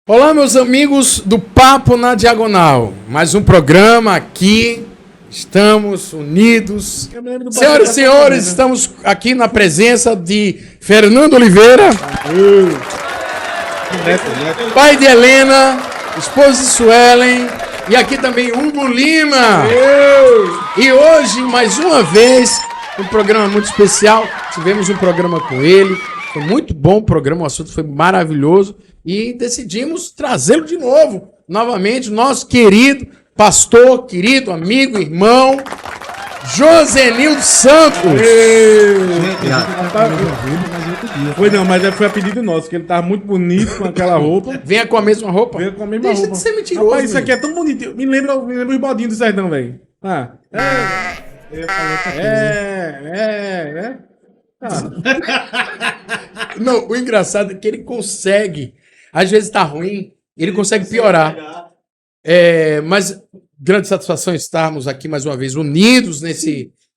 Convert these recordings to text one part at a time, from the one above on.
Olá, meus amigos do Papo na Diagonal. Mais um programa aqui. Estamos unidos. Senhoras e senhores, estamos aqui na presença de Fernando Oliveira, pai de Helena, esposa de Suelen, e aqui também Hugo Lima. E hoje, mais uma vez, um programa muito especial. Tivemos um programa com ele. Foi muito bom o programa, o assunto foi maravilhoso. E decidimos trazê-lo de novo, novamente, nosso querido pastor, querido amigo, irmão, Josenildo Santos. Foi não, mas foi a pedido nosso, que ele tava muito bonito com aquela roupa. Venha com a mesma roupa? Venha com a mesma Deixa roupa. de ser mentiroso. Rapaz, isso aqui é tão bonito. Me lembra os bodinhos do Sertão, velho. Não, o engraçado é que ele consegue, às vezes tá ruim, ele consegue piorar. Mas grande satisfação estarmos aqui mais uma vez unidos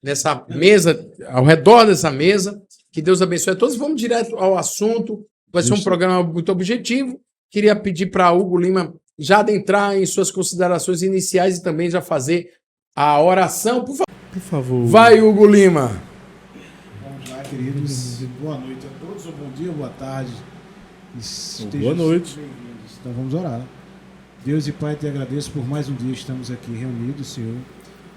nessa mesa, ao redor dessa mesa. Que Deus abençoe a todos. Vamos direto ao assunto. Vai ser um programa muito objetivo. Queria pedir para Hugo Lima já adentrar em suas considerações iniciais e também já fazer a oração. Por favor. Vai, Hugo Lima. Vamos lá, queridos. Boa noite a todos, ou bom dia, boa tarde. Boa noite. Bem-vindos. Então vamos orar. Deus e Pai, te agradeço por mais um dia. Estamos aqui reunidos, Senhor,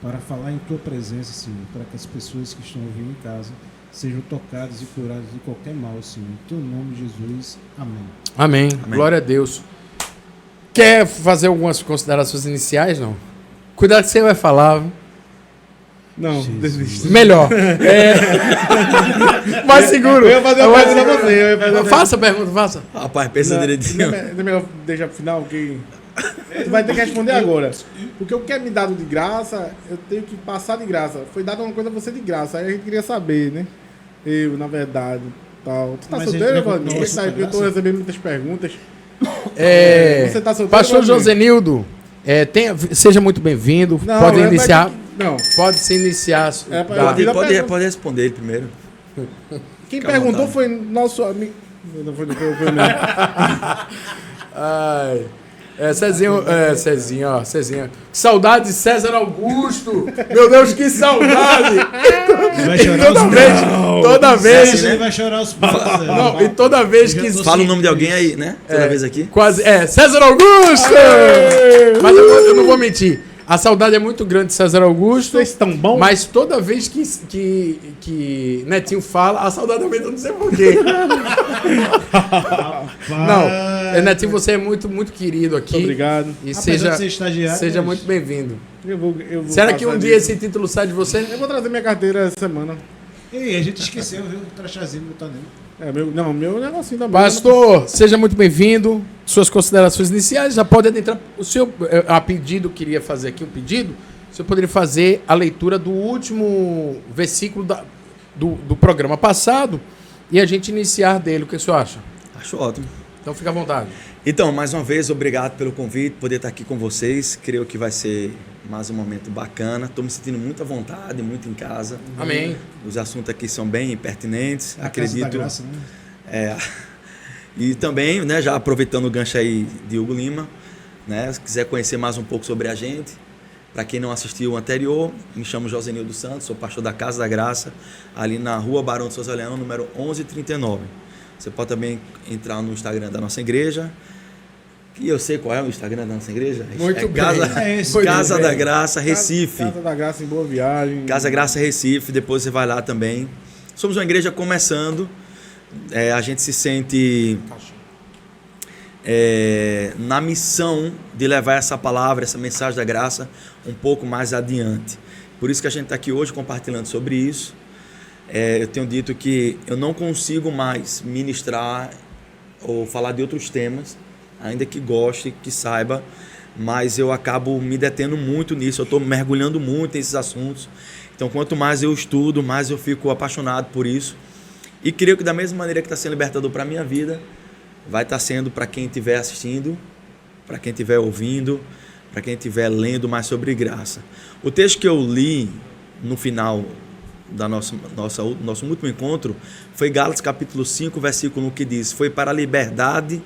para falar em Tua presença, Senhor, para que as pessoas que estão ouvindo em casa sejam tocadas e curadas de qualquer mal, Senhor. Em Teu nome, Jesus. Amém. Amém. Glória a Deus. Quer fazer algumas considerações iniciais, não? Cuidado que você vai falar. Não, desiste. Melhor. Mais seguro. Eu ia fazer uma pergunta pra você. Faça a pergunta, faça. Rapaz, pensa direitinho. É melhor deixar pro final, que tu vai ter que responder agora. Porque o que é me dado de graça, eu tenho que passar de graça. Foi dado uma coisa a você de graça. Aí a gente queria saber, né? Eu, na verdade, tal. Tu tá Mas solteiro, Valdir? Valdir? Eu tô recebendo muitas perguntas. Você tá solteiro, Pastor Valdir? Josenildo, seja muito bem-vindo. Pode iniciar. Não. Pode se iniciar. Pode responder ele primeiro. Quem Fica à perguntou vontade. foi nosso amigo. Não foi não. Ai. Cezinho, ó. Cezinho. Que saudade de César Augusto. Meu Deus, que saudade. Vai chorar Toda vez. Ele vai chorar os pais. Não, e toda vez que... Fala o nome de alguém aí, né? Toda vez aqui. Quase. César Augusto! Mas eu não vou mentir. A saudade é muito grande de César Augusto. Vocês estão bons? Mas toda vez que Netinho fala, a saudade aumenta, não sei porquê. Não, Netinho, você é muito, muito querido aqui. Muito obrigado. E Apesar de ser estagiário, seja mas- muito bem-vindo. Eu vou Será que um passar dia disso. esse título sai de você? Eu vou trazer minha carteira essa semana. Ei, a gente esqueceu, viu? O trachazinho botar nele. Meu negocinho também. Pastor, seja muito bem-vindo. Suas considerações iniciais, já pode adentrar. O senhor, a pedido, queria fazer aqui um pedido. O senhor poderia fazer a leitura do último versículo do programa passado e a gente iniciar dele. O que o senhor acha? Acho ótimo. Então fica à vontade. Então, mais uma vez, obrigado pelo convite, poder estar aqui com vocês. Creio que vai ser mais um momento bacana. Estou me sentindo muito à vontade, muito em casa. Amém. Os assuntos aqui são bem pertinentes. A acredito. Casa da Graça, né? E também, né, já aproveitando o gancho aí de Hugo Lima, né, se quiser conhecer mais um pouco sobre a gente, para quem não assistiu o anterior, me chamo Josenildo Santos, sou pastor da Casa da Graça, ali na Rua Barão de Souza Leão, número 1139. Você pode também entrar no Instagram da nossa igreja, que eu sei qual é o Instagram da nossa igreja. Muito bem. Casa da Graça, Recife. Casa da Graça em Boa Viagem. Casa Graça Recife, depois você vai lá também. Somos uma igreja começando, a gente se sente na missão de levar essa palavra, essa mensagem da graça um pouco mais adiante. Por isso que a gente está aqui hoje compartilhando sobre isso. Eu tenho dito que eu não consigo mais ministrar ou falar de outros temas, ainda que goste, que saiba, mas eu acabo me detendo muito nisso, eu estou mergulhando muito nesses assuntos. Então, quanto mais eu estudo, mais eu fico apaixonado por isso. E creio que da mesma maneira que está sendo libertador para a minha vida, vai estar sendo para quem estiver assistindo, para quem estiver ouvindo, para quem estiver lendo mais sobre graça. O texto que eu li no final da nosso último encontro foi Gálatas capítulo 5, versículo 1, que diz: foi para a liberdade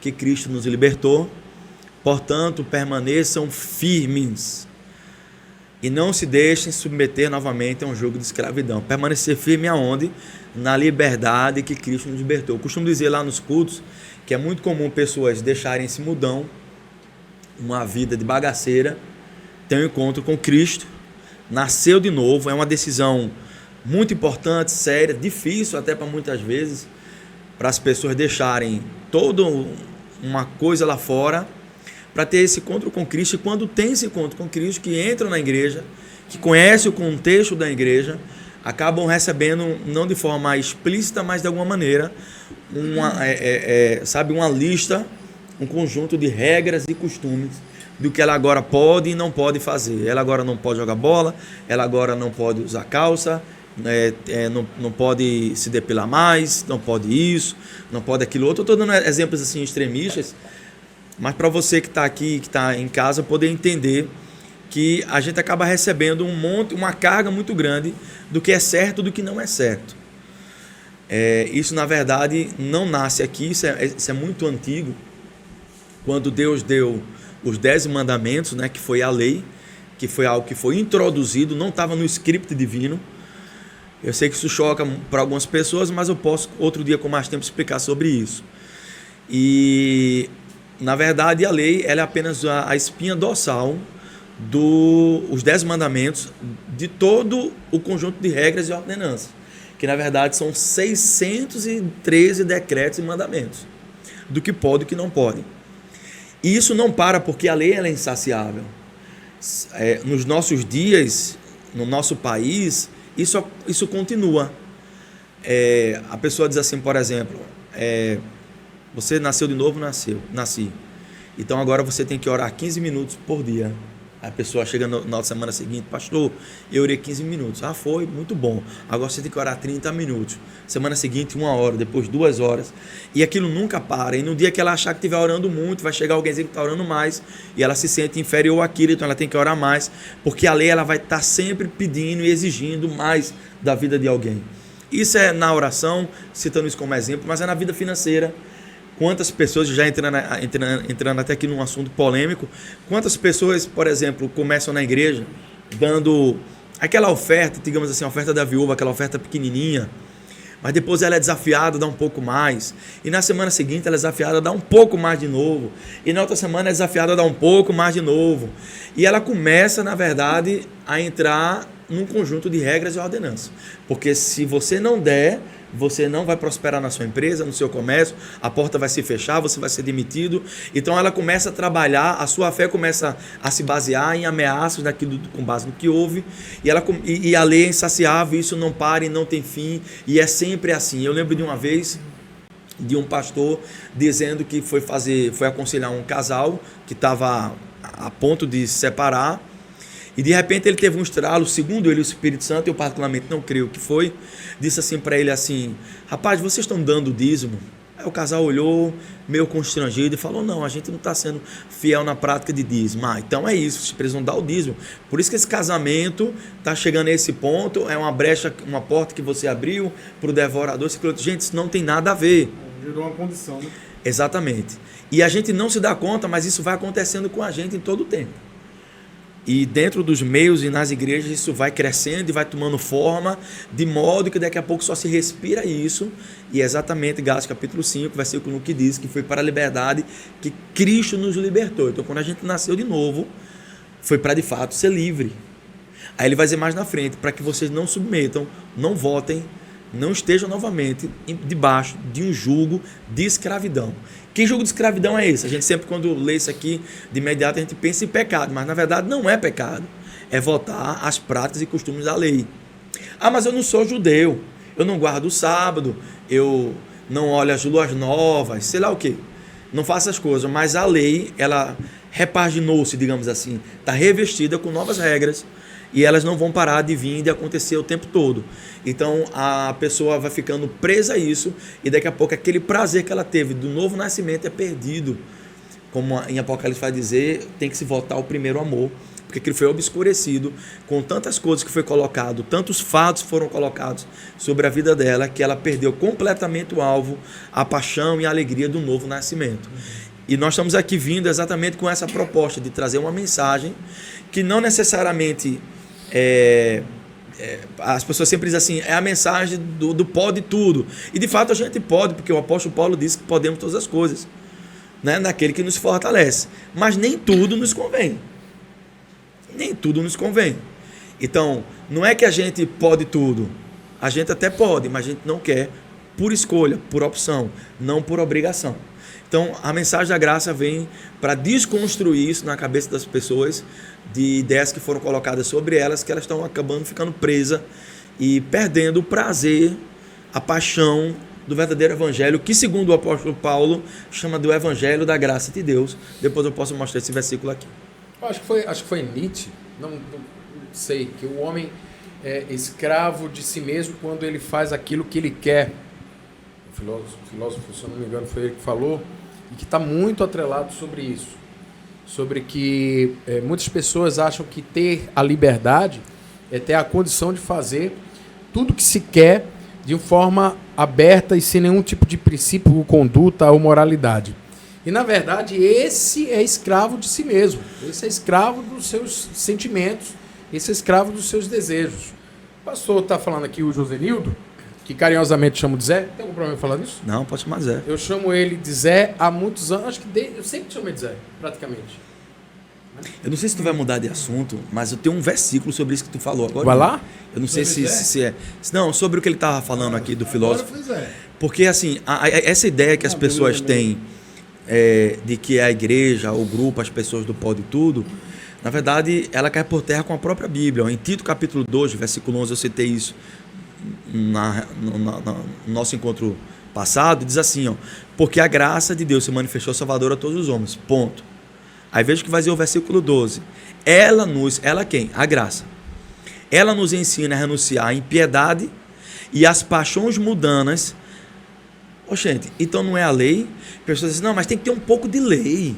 que Cristo nos libertou. Portanto, permaneçam firmes e não se deixem submeter novamente a um jogo de escravidão. Permanecer firme aonde? Na liberdade que Cristo nos libertou. Eu costumo dizer lá nos cultos que é muito comum pessoas deixarem esse mundão, uma vida de bagaceira, ter um encontro com Cristo, nasceu de novo. É uma decisão muito importante, séria, difícil até para muitas vezes, para as pessoas deixarem toda uma coisa lá fora para ter esse encontro com Cristo. E quando tem esse encontro com Cristo, que entram na igreja, que conhece o contexto da igreja, acabam recebendo, não de forma explícita, mas de alguma maneira, uma lista, um conjunto de regras e costumes do que ela agora pode e não pode fazer. Ela agora não pode jogar bola, ela agora não pode usar calça, não pode se depilar mais, não pode isso, não pode aquilo outro. Eu estou dando exemplos assim extremistas, mas para você que está aqui, que está em casa, poder entender que a gente acaba recebendo uma carga muito grande do que é certo e do que não é certo. Isso, na verdade, não nasce aqui, isso é muito antigo. Quando Deus deu os 10 mandamentos, né, que foi a lei, que foi algo que foi introduzido, não estava no script divino. Eu sei que isso choca para algumas pessoas, mas eu posso, outro dia com mais tempo, explicar sobre isso. E, na verdade, a lei ela é apenas a espinha dorsal dos 10 mandamentos, de todo o conjunto de regras e ordenanças, que na verdade são 613 decretos e mandamentos, do que pode e o que não pode. E isso não para, porque a lei ela é insaciável. Nos nossos dias, no nosso país, isso continua. A pessoa diz assim, por exemplo, você nasceu de novo? Nasci. Então agora você tem que orar 15 minutos por dia. A pessoa chega na semana seguinte, pastor, eu orei 15 minutos. Foi, muito bom. Agora você tem que orar 30 minutos. Semana seguinte, 1 hora, depois 2 horas. E aquilo nunca para. E no dia que ela achar que estiver orando muito, vai chegar alguém que está orando mais, e ela se sente inferior àquilo, então ela tem que orar mais, porque a lei ela vai estar sempre pedindo e exigindo mais da vida de alguém. Isso é na oração, citando isso como exemplo, mas é na vida financeira. Quantas pessoas, já entrando até aqui num assunto polêmico, quantas pessoas, por exemplo, começam na igreja dando aquela oferta, digamos assim, a oferta da viúva, aquela oferta pequenininha, mas depois ela é desafiada a dar um pouco mais, e na semana seguinte ela é desafiada a dar um pouco mais de novo, e na outra semana é desafiada a dar um pouco mais de novo, e ela começa, na verdade, a entrar num conjunto de regras e ordenanças, porque se você não der, você não vai prosperar na sua empresa, no seu comércio, a porta vai se fechar, você vai ser demitido. Então ela começa a trabalhar, a sua fé começa a se basear em ameaças daquilo com base no que houve, e a lei é insaciável, isso não para e não tem fim, e é sempre assim. Eu lembro de uma vez de um pastor dizendo que foi aconselhar um casal que estava a ponto de se separar, e de repente ele teve um estralo, segundo ele o Espírito Santo, eu particularmente não creio que foi, disse assim para ele assim, rapaz, vocês estão dando dízimo? Aí o casal olhou meio constrangido e falou, não, a gente não está sendo fiel na prática de dízimo. Então é isso, vocês precisam dar o dízimo. Por isso que esse casamento está chegando a esse ponto, é uma brecha, uma porta que você abriu para o devorador. Gente, isso não tem nada a ver. Gerou uma condição, né? Exatamente. E a gente não se dá conta, mas isso vai acontecendo com a gente em todo o tempo. E dentro dos meios e nas igrejas isso vai crescendo e vai tomando forma, de modo que daqui a pouco só se respira isso. E é exatamente Gálatas capítulo 5, versículo 1, que diz que foi para a liberdade que Cristo nos libertou. Então quando a gente nasceu de novo, foi para de fato ser livre. Aí ele vai dizer mais na frente, para que vocês não submetam, não votem, não estejam novamente debaixo de um jugo de escravidão. Que jugo de escravidão é esse? A gente sempre, quando lê isso aqui, de imediato a gente pensa em pecado, mas na verdade não é pecado. É votar as práticas e costumes da lei. Mas eu não sou judeu, eu não guardo o sábado, eu não olho as luas novas, sei lá o quê. Não faço essas coisas, mas a lei, ela repaginou-se, digamos assim, está revestida com novas regras, e elas não vão parar de vir e de acontecer o tempo todo. Então a pessoa vai ficando presa a isso, e daqui a pouco aquele prazer que ela teve do novo nascimento é perdido. Como em Apocalipse vai dizer, tem que se voltar ao primeiro amor. porque aquilo foi obscurecido com tantas coisas que foi colocado, tantos fatos foram colocados sobre a vida dela, que ela perdeu completamente o alvo, a paixão e a alegria do novo nascimento. E nós estamos aqui vindo exatamente com essa proposta de trazer uma mensagem que não necessariamente as pessoas sempre dizem assim, é a mensagem do pode tudo. E de fato a gente pode, porque o apóstolo Paulo disse que podemos todas as coisas, né? Naquele que nos fortalece. Mas nem tudo nos convém. Nem tudo nos convém. Então, não é que a gente pode tudo. A gente até pode, mas a gente não quer por escolha, por opção, não por obrigação. Então, a mensagem da graça vem para desconstruir isso na cabeça das pessoas, de ideias que foram colocadas sobre elas, que elas estão acabando ficando presas e perdendo o prazer, a paixão do verdadeiro evangelho, que segundo o apóstolo Paulo chama do evangelho da graça de Deus. Depois eu posso mostrar esse versículo aqui. Acho que foi Nietzsche, não sei, que o homem é escravo de si mesmo quando ele faz aquilo que ele quer. O filósofo, se eu não me engano, foi ele que falou, e que está muito atrelado sobre isso. Sobre que muitas pessoas acham que ter a liberdade é ter a condição de fazer tudo que se quer de forma aberta e sem nenhum tipo de princípio ou conduta ou moralidade. E, na verdade, esse é escravo de si mesmo. Esse é escravo dos seus sentimentos. Esse é escravo dos seus desejos. O pastor está falando aqui, o Josenildo, que carinhosamente chamo de Zé. Tem algum problema em falar nisso? Não, pode chamar Zé. Eu chamo ele de Zé há muitos anos. Acho que eu sempre chamei de Zé, praticamente. Eu não sei se tu vai mudar de assunto, mas eu tenho um versículo sobre isso que tu falou agora. Vai lá? Eu não sei se é. Não, sobre o que ele estava falando aqui do filósofo. Agora foi Zé. Porque, assim, essa ideia que as pessoas têm de que a igreja, o grupo, as pessoas do pode tudo, na verdade, ela cai por terra com a própria Bíblia. Em Tito, capítulo 2, versículo 11, eu citei isso no nosso encontro passado, diz assim, ó, porque a graça de Deus se manifestou salvadora a todos os homens, ponto. Aí veja que vai dizer o versículo 12. Ela quem? A graça. Ela nos ensina a renunciar à impiedade e às paixões mundanas. Gente, então não é a lei? As pessoas dizem, não, mas tem que ter um pouco de lei.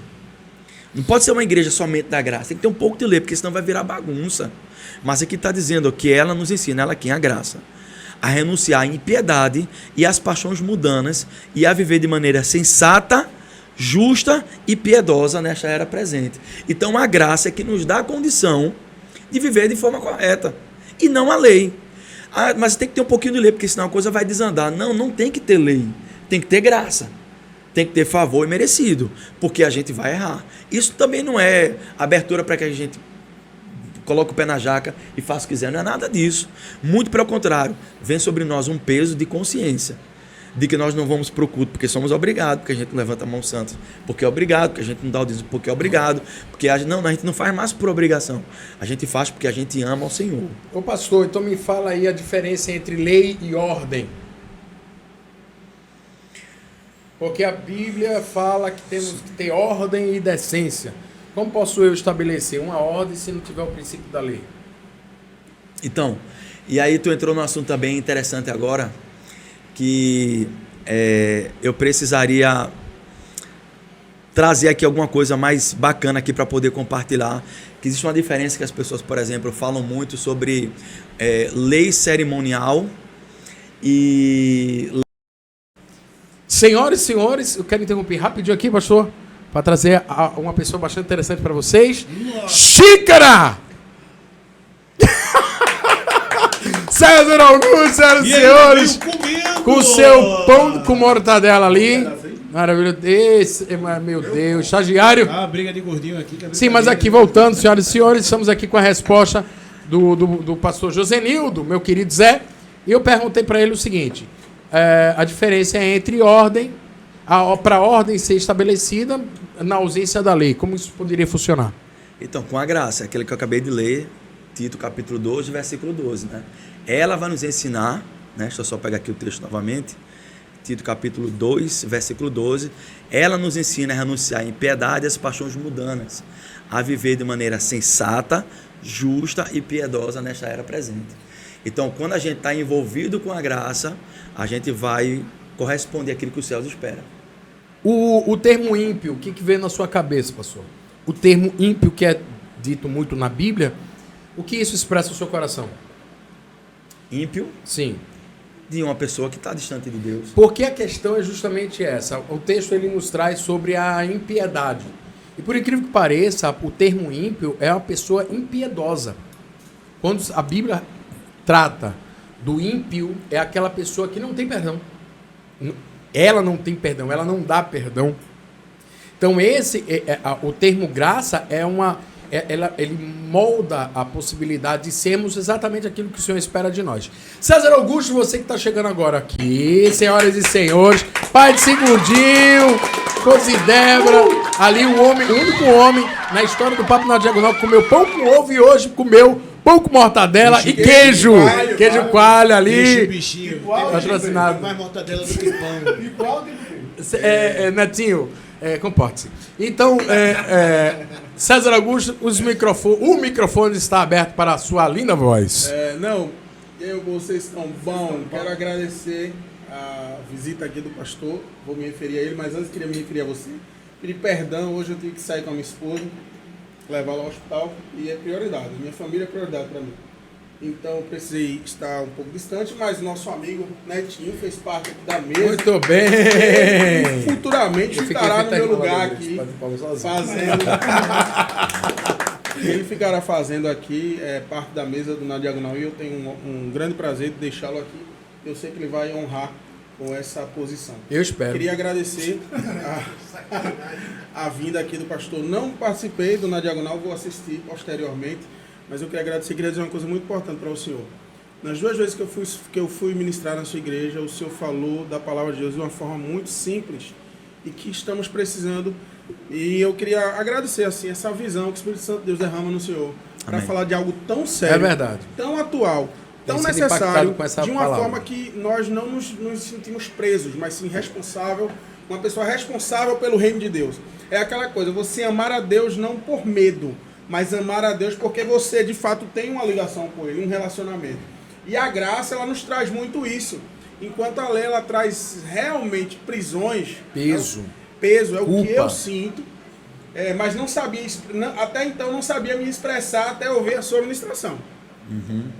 Não pode ser uma igreja somente da graça, tem que ter um pouco de lei, porque senão vai virar bagunça. Mas aqui está dizendo que ela nos ensina, ela quem? A graça. A renunciar à impiedade e às paixões mundanas e a viver de maneira sensata, justa e piedosa nesta era presente. Então a graça é que nos dá a condição de viver de forma correta e não a lei. Mas tem que ter um pouquinho de lei, porque senão a coisa vai desandar. Não tem que ter lei, tem que ter graça, tem que ter favor e merecido, porque a gente vai errar. Isso também não é abertura para que a gente coloque o pé na jaca e faça o que quiser, não é nada disso. Muito pelo contrário, vem sobre nós um peso de consciência de que nós não vamos para o culto porque somos obrigados, porque a gente não levanta a mão santa porque é obrigado, porque a gente não dá o dízimo porque é obrigado, porque a gente não faz mais por obrigação, a gente faz porque a gente ama ao Senhor. Ô pastor, então me fala aí a diferença entre lei e ordem. Porque a Bíblia fala que temos que ter ordem e decência. Como posso eu estabelecer uma ordem se não tiver o princípio da lei? Então, e aí tu entrou num assunto também interessante agora, que eu precisaria trazer aqui alguma coisa mais bacana aqui para poder compartilhar, que existe uma diferença que as pessoas, por exemplo, falam muito sobre lei cerimonial e... Senhoras e senhores, eu quero interromper rapidinho aqui, pastor, para trazer uma pessoa bastante interessante para vocês. Xícara! César Augusto, senhoras e senhores, com o seu pão com mortadela ali. Maravilha. Meu Deus, estagiário. Briga de gordinho aqui. Sim, mas aqui voltando, senhoras e senhores, estamos aqui com a resposta do pastor Josenildo, meu querido Zé. E eu perguntei para ele o seguinte: a diferença é entre ordem, para a ordem ser estabelecida na ausência da lei. Como isso poderia funcionar? Então, com a graça, aquele que eu acabei de ler, Tito capítulo 2, versículo 12, né? Ela vai nos ensinar, né? Deixa eu só pegar aqui o texto novamente. Tito capítulo 2, versículo 12. Ela nos ensina a renunciar à impiedade e às paixões mundanas, a viver de maneira sensata, justa e piedosa nesta era presente. Então, quando a gente está envolvido com a graça, a gente vai corresponder àquilo que os céus esperam. O termo ímpio, o que vem na sua cabeça, pastor? O termo ímpio, que é dito muito na Bíblia, o que isso expressa no seu coração? Ímpio Sim. de uma pessoa que está distante de Deus. Porque a questão é justamente essa. O texto ele nos traz sobre a impiedade. E por incrível que pareça, o termo ímpio é uma pessoa impiedosa. Quando a Bíblia trata do ímpio, é aquela pessoa que não tem perdão. Ela não tem perdão, ela não dá perdão. Então o termo graça ele molda a possibilidade de sermos exatamente aquilo que o Senhor espera de nós. César Augusto, você que está chegando agora aqui, senhoras e senhores, pai de Segundinho, Cosi Débora, ali o único homem na história do Papo na Diagonal que comeu pão com ovo e hoje comeu pão com mortadela e queijo. Queijo coalho ali. Bichinho. Patrocinado. Mais mortadela do que pão. Igual Netinho, comporte-se. Então, César Augusto, o microfone está aberto para a sua linda voz. Vocês estão bom. Quero agradecer a visita aqui do pastor. Vou me referir a ele, mas antes queria me referir a você. Pedir perdão, hoje eu tive que sair com a minha esposa, levá-la ao hospital e é prioridade. Minha família é prioridade para mim. Então eu precisei estar um pouco distante, mas nosso amigo Netinho fez parte aqui da mesa. Muito bem! E futuramente estará no meu lugar aqui fazendo. Ele ficará fazendo aqui parte da mesa do Na Diagonal e eu tenho um grande prazer de deixá-lo aqui. Eu sei que ele vai honrar com essa posição. Eu espero. Queria agradecer a vinda aqui do pastor. Não participei do Na Diagonal, vou assistir posteriormente. Mas eu queria agradecer, queria dizer uma coisa muito importante para o senhor. Nas 2 vezes que eu fui ministrar na sua igreja, o senhor falou da palavra de Deus de uma forma muito simples e que estamos precisando. E eu queria agradecer assim essa visão que o Espírito Santo de Deus derrama no senhor para falar de algo tão sério, verdade, tão atual, tão necessário, de uma forma que nós não nos sentimos presos, mas sim responsável, uma pessoa responsável pelo reino de Deus. É aquela coisa, você amar a Deus não por medo, mas amar a Deus porque você, de fato, tem uma ligação com Ele, um relacionamento. E a graça, ela nos traz muito isso. Enquanto a lei, ela traz realmente prisões. Peso. Peso, é o culpa. que eu sinto. Mas não sabia, até então não sabia me expressar até ouvir a sua ministração.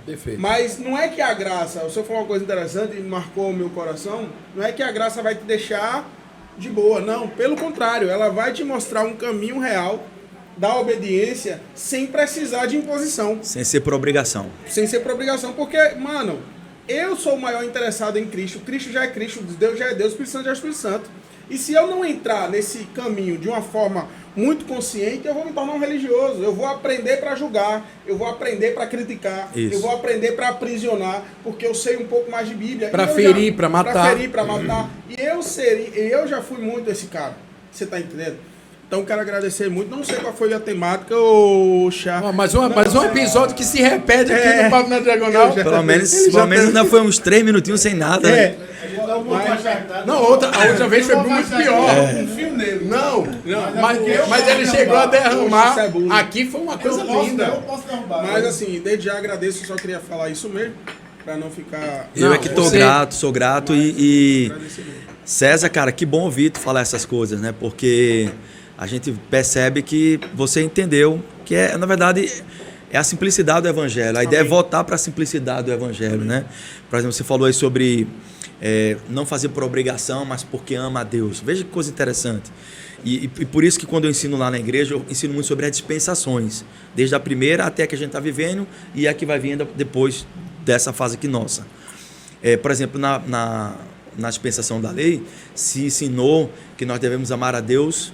Perfeito. Mas não é que a graça, o senhor falou uma coisa interessante e marcou o meu coração, não é que a graça vai te deixar de boa, não. Pelo contrário, ela vai te mostrar um caminho real da obediência sem precisar de imposição. Sem ser por obrigação. Sem ser por obrigação, porque, mano, eu sou o maior interessado em Cristo. Cristo já é Cristo, Deus já é Deus, o Espírito Santo já é o Espírito Santo. E se eu não entrar nesse caminho de uma forma muito consciente, eu vou me tornar um religioso. Eu vou aprender para julgar, eu vou aprender para criticar, eu vou aprender para aprisionar, porque eu sei um pouco mais de Bíblia. Para ferir, para matar. Para ferir, para matar. E eu já fui muito esse cara. Você tá entendendo? Então quero agradecer muito. Não sei qual foi a temática, ô Chá. Mas um episódio que se repete aqui no Papo na Diagonal. Pelo menos ainda foi uns 3 minutinhos sem nada. Né? Não, a outra vez foi muito pior. Um fio nele. Mas ele chegou a derramar. Aqui foi uma coisa linda. Eu posso derrubar. Mas assim, desde já agradeço, só queria falar isso mesmo, para não ficar... Eu é que sou grato e César, cara, que bom ouvir tu falar essas coisas, né? Porque a gente percebe que você entendeu que na verdade, é a simplicidade do evangelho. A ideia é voltar para a simplicidade do evangelho, né? Por exemplo, você falou aí sobre não fazer por obrigação, mas porque ama a Deus. Veja que coisa interessante. E por isso que quando eu ensino lá na igreja, eu ensino muito sobre as dispensações. Desde a primeira até a que a gente está vivendo e a que vai vir depois dessa fase aqui nossa. Por exemplo, na dispensação da lei, se ensinou que nós devemos amar a Deus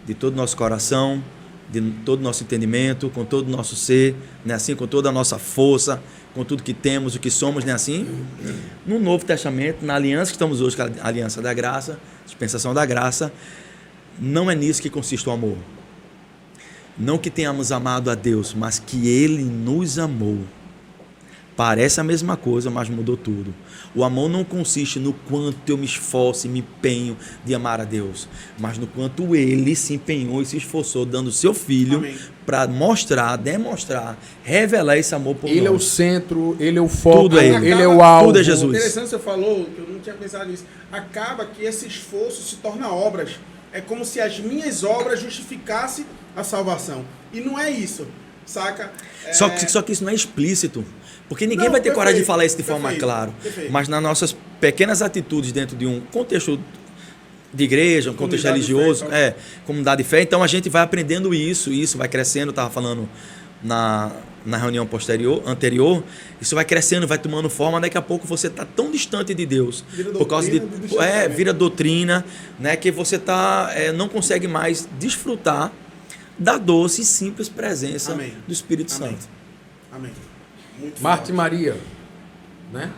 de todo o nosso coração, de todo o nosso entendimento, com todo o nosso ser, né? Assim, com toda a nossa força, com tudo que temos, o que somos, né? Assim. No Novo Testamento, na aliança que estamos hoje, que é a aliança da graça, dispensação da graça, não é nisso que consiste o amor. Não que tenhamos amado a Deus, mas que Ele nos amou. Parece a mesma coisa, mas mudou tudo. O amor não consiste no quanto eu me esforço e me empenho de amar a Deus, mas no quanto Ele se empenhou e se esforçou, dando o seu Filho para mostrar, demonstrar, revelar esse amor por nós. Ele é o centro, Ele é o foco, tudo é Ele é o alvo. Tudo é Jesus. Interessante você falou, que eu não tinha pensado nisso. Acaba que esse esforço se torna obras. É como se as minhas obras justificassem a salvação. E não é isso. saca? Só que isso não é explícito. Porque ninguém Não, vai ter coragem de perfeito, falar isso de forma perfeito, clara. perfeito. Mas nas nossas pequenas atitudes dentro de um contexto de igreja, um contexto Comunidade de religioso, fé, comunidade de fé, então a gente vai aprendendo isso vai crescendo. Eu estava falando na reunião anterior, isso vai crescendo, vai tomando forma, daqui a pouco você está tão distante de Deus, Vira por causa de doutrina, distanciamento. vira doutrina, né, que você não consegue mais desfrutar da doce e simples presença Amém. do Espírito Amém. Santo. Amém. Muito Marta e forte. Maria, né?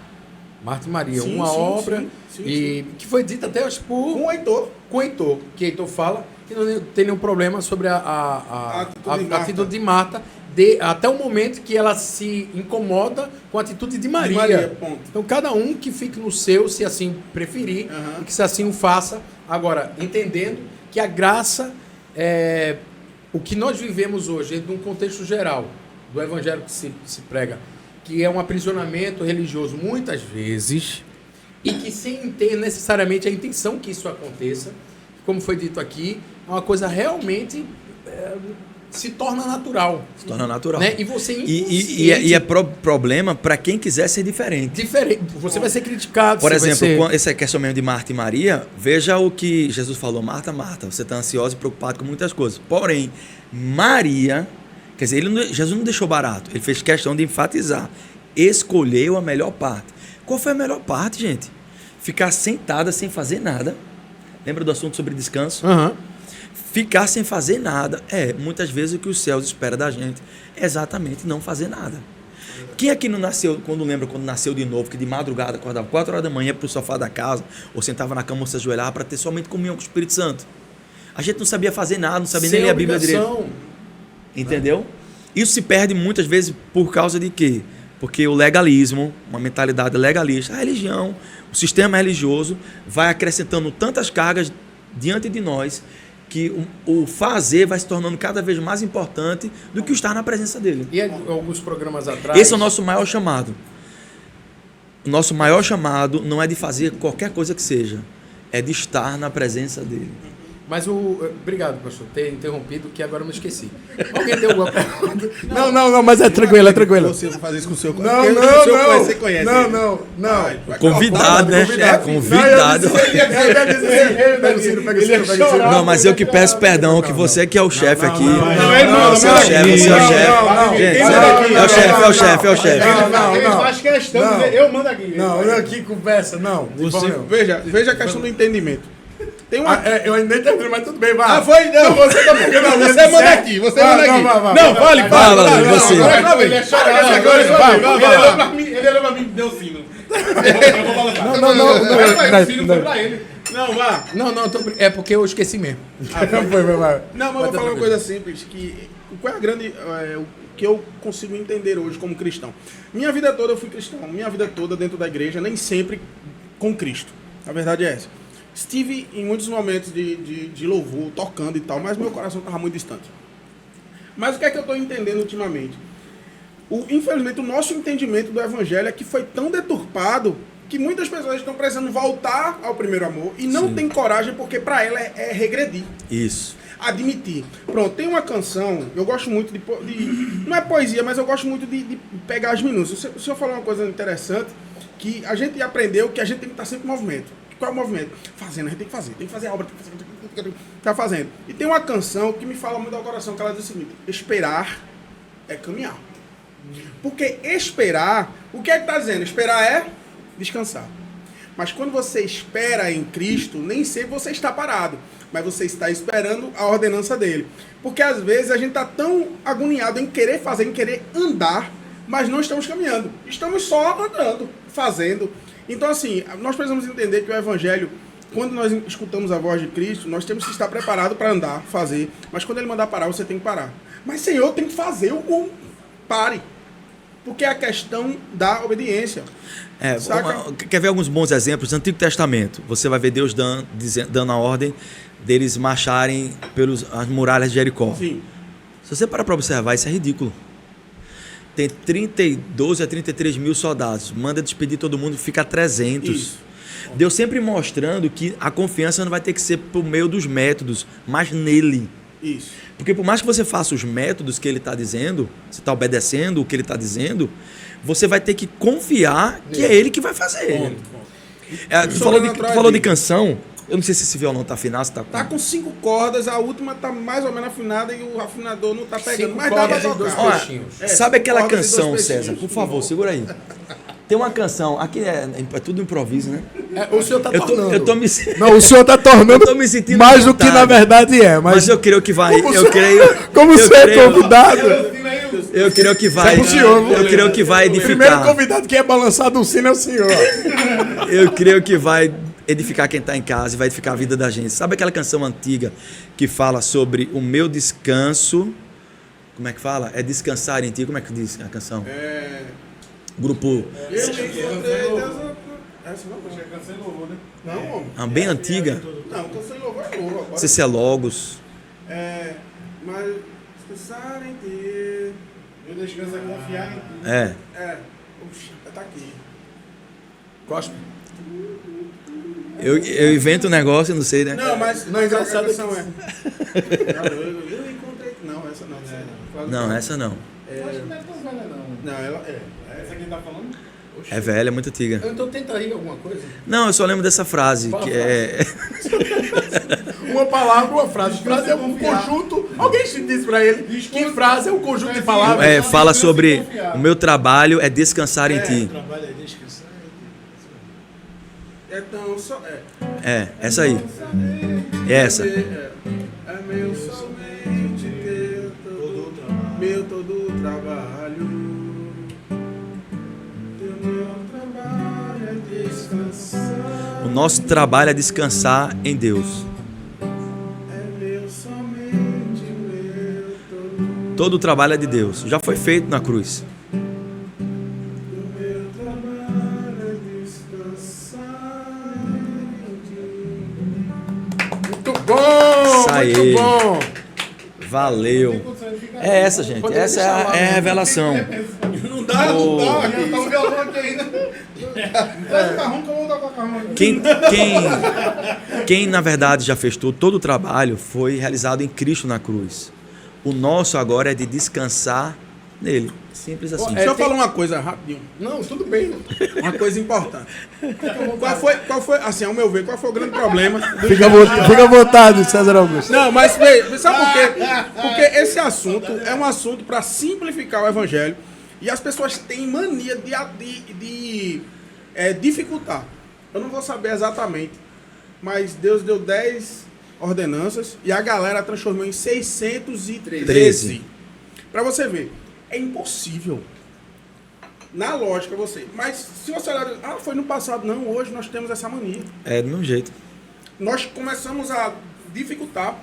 Marta e Maria, Sim, uma sim, obra sim, e que foi dita até acho, por Com o Heitor. com o Heitor, que Heitor fala que não tem nenhum problema sobre a atitude de Marta, até o momento que ela se incomoda com a atitude de Maria. Maria, ponto. Então, cada um que fique no seu, se assim preferir, Aham. e que se assim o faça. Agora, entendendo que a graça é o que nós vivemos hoje, num contexto geral, do evangelho que se prega, que é um aprisionamento religioso, muitas vezes, e que sem ter necessariamente a intenção que isso aconteça, como foi dito aqui, é uma coisa realmente se torna natural. Se torna natural. Né? E você E é problema para quem quiser ser diferente. diferente. Você vai ser criticado. Por você vai exemplo, ser... essa questão mesmo de Marta e Maria, veja o que Jesus falou: Marta, Marta, você está ansiosa e preocupada com muitas coisas. Porém, Maria, quer dizer, Jesus não deixou barato, ele fez questão de enfatizar, escolheu a melhor parte. Qual foi a melhor parte, gente? Ficar sentada sem fazer nada. Lembra do assunto sobre descanso? Aham. Ficar sem fazer nada muitas vezes o que os céus esperam da gente é exatamente não fazer nada. Quem aqui não nasceu, quando nasceu de novo, que de madrugada acordava 4 horas da manhã para o sofá da casa, ou sentava na cama ou se ajoelhava para ter somente comunhão com o Espírito Santo? A gente não sabia fazer nada, não sabia nem Sem ler a Bíblia direito. obrigação. Entendeu? Isso se perde muitas vezes por causa de quê? Porque o legalismo, uma mentalidade legalista, a religião, o sistema religioso vai acrescentando tantas cargas diante de nós que o fazer vai se tornando cada vez mais importante do que o estar na presença dele. E alguns programas atrás... Esse é o nosso maior chamado. O nosso maior chamado não é de fazer qualquer coisa que seja, é de estar na presença dele. Mas obrigado, pastor, ter interrompido, que agora eu me esqueci. Alguém deu alguma pergunta? Não, mas é tranquilo. Você vai fazer isso com o seu Não. Você conhece ele. Não. Convidado, né? Convidado. Não, mas eu que peço perdão, que você que é o chefe aqui. Você é o chefe, você é o chefe. Gente, é o chefe. Ele faz questão de dizer, eu mando aqui. Não, eu aqui conversa, não. Veja a questão do entendimento. Tem uma... Eu ainda nem terminei, mas tudo bem, vai. foi? Não, você tá bom. Você manda aqui, você manda aqui. Não, fale. Você. Ele é chorado. Ele olhou pra mim e deu sino. Eu vou balançar. O sino foi pra ele. Não, vá. Não, é porque eu esqueci mesmo. Vai. Não, mas eu vou falar uma coisa simples, que qual é a grande... o que eu consigo entender hoje como cristão. Minha vida toda eu fui cristão. Minha vida toda dentro da igreja, nem sempre com Cristo. A verdade é essa. Estive em muitos momentos de louvor, tocando e tal, mas meu coração estava muito distante. Mas o que é que eu estou entendendo ultimamente? Infelizmente, o nosso entendimento do evangelho é que foi tão deturpado que muitas pessoas estão precisando voltar ao primeiro amor e não tem coragem porque para ela é regredir. Isso. Admitir. Pronto, tem uma canção, eu gosto muito de não é poesia, mas eu gosto muito de pegar as minúcias. O senhor falou uma coisa interessante, que a gente aprendeu que a gente tem que estar sempre em movimento. Qual é o movimento? Fazendo, a gente tem que fazer a obra, tem que tá fazendo. E tem uma canção que me fala muito ao coração, que ela diz o seguinte: esperar é caminhar. Porque esperar, o que é que está dizendo? Esperar é descansar. Mas quando você espera em Cristo, nem sempre você está parado, mas você está esperando a ordenança dele. Porque às vezes a gente está tão agoniado em querer fazer, em querer andar, mas não estamos caminhando. Estamos só andando, fazendo. Então, assim, nós precisamos entender que o evangelho, quando nós escutamos a voz de Cristo, nós temos que estar preparados para andar, fazer. Mas quando ele mandar parar, você tem que parar. Mas, Senhor, tem que fazer pare. Porque é a questão da obediência. Quer ver alguns bons exemplos? No Antigo Testamento, você vai ver Deus dando a ordem deles marcharem pelas muralhas de Jericó. Sim. Se você parar para observar, isso é ridículo. Tem 12 a 33 mil soldados. Manda despedir todo mundo, fica 300. Isso. Deus sempre mostrando que a confiança não vai ter que ser por meio dos métodos, mas nele. Isso. Porque por mais que você faça os métodos que ele está dizendo, você está obedecendo o que ele está dizendo, você vai ter que confiar que é ele que vai fazer. Tu falou de canção, eu não sei se esse violão tá afinado, se tá com... Tá com 5 cordas, a última tá mais ou menos afinada e o afinador não tá pegando. 5 Mas dá pra cordas e 2 tocar. Olha, peixinhos. sabe aquela cordas e 2 canção, peixinhos. César? Por favor, segura aí. Tem uma canção, aqui é tudo improviso, né? O senhor tá tornando. Eu tô me Não, o senhor tá tornando Eu tô me sentindo mais à do que vontade. na verdade é. Mas eu creio que vai. Como Eu você- creio. Como eu você é creio- convidado, Eu creio que vai. É o senhor, Eu creio que vai o primeiro edificar. convidado que é balançar do sino é o senhor. Eu creio que vai edificar quem está em casa e vai edificar a vida da gente. Sabe aquela canção antiga que fala sobre o meu descanso? Como é que fala? É descansar em ti. Como é que diz a canção? Grupo. Eu encontrei Deus. Essa não, acho que é canção em louvor, né? Não, homem. Uma bem antiga. Não, canção em louvor é louvor. Não Agora sei se é Logos. mas descansar em ti. Eu descanso é confiar em ti. É. Oxi, tá aqui. Gosto. Eu invento um negócio, eu não sei, né? Não, mas Não, engraçado a canção é. Eu encontrei. Não, essa não. Essa Não, essa não. Acho que não é tão velha, não. Não, ela é. Essa aqui tá falando? É velha, é muito antiga. Então tenta aí alguma coisa. Não, eu só lembro dessa frase, Fala a que é... Uma palavra, uma frase. Frase é um conjunto. Alguém te disse pra ele que frase é um conjunto de palavras. fala sobre o meu trabalho é descansar em ti. Trabalho é descansar. Então, só. Essa aí. É essa. É meu somente teu todo o trabalho. Teu meu trabalho é descansar. O nosso trabalho é descansar em Deus. É meu somente meu todo. Todo o trabalho é de Deus. Já foi feito na cruz. Meu trabalho é descansar em ti. Muito bom! Isso aí. Muito bom! Valeu. É essa, gente. Poderia Essa deixar lá, é a né? revelação. Não dá. Tá um violão aqui ainda. Traz o carrão que eu vou dar com o carrão aqui. Quem na verdade já fez todo o trabalho foi realizado em Cristo na cruz. O nosso agora é de descansar nele. Simples assim. Deixa eu falar uma coisa rapidinho. Não, tudo bem. Uma coisa importante. Qual foi, assim, ao meu ver, qual foi o grande problema? Fica à vontade, César Augusto. Não, mas sabe por quê? Porque esse assunto é um assunto para simplificar o evangelho e as pessoas têm mania de dificultar. Eu não vou saber exatamente, mas Deus deu 10 ordenanças e a galera transformou em 613. Para você ver, é impossível. Na lógica, você. Mas se você olhar, foi no passado. Não, hoje nós temos essa mania. É do mesmo jeito. Nós começamos a dificultar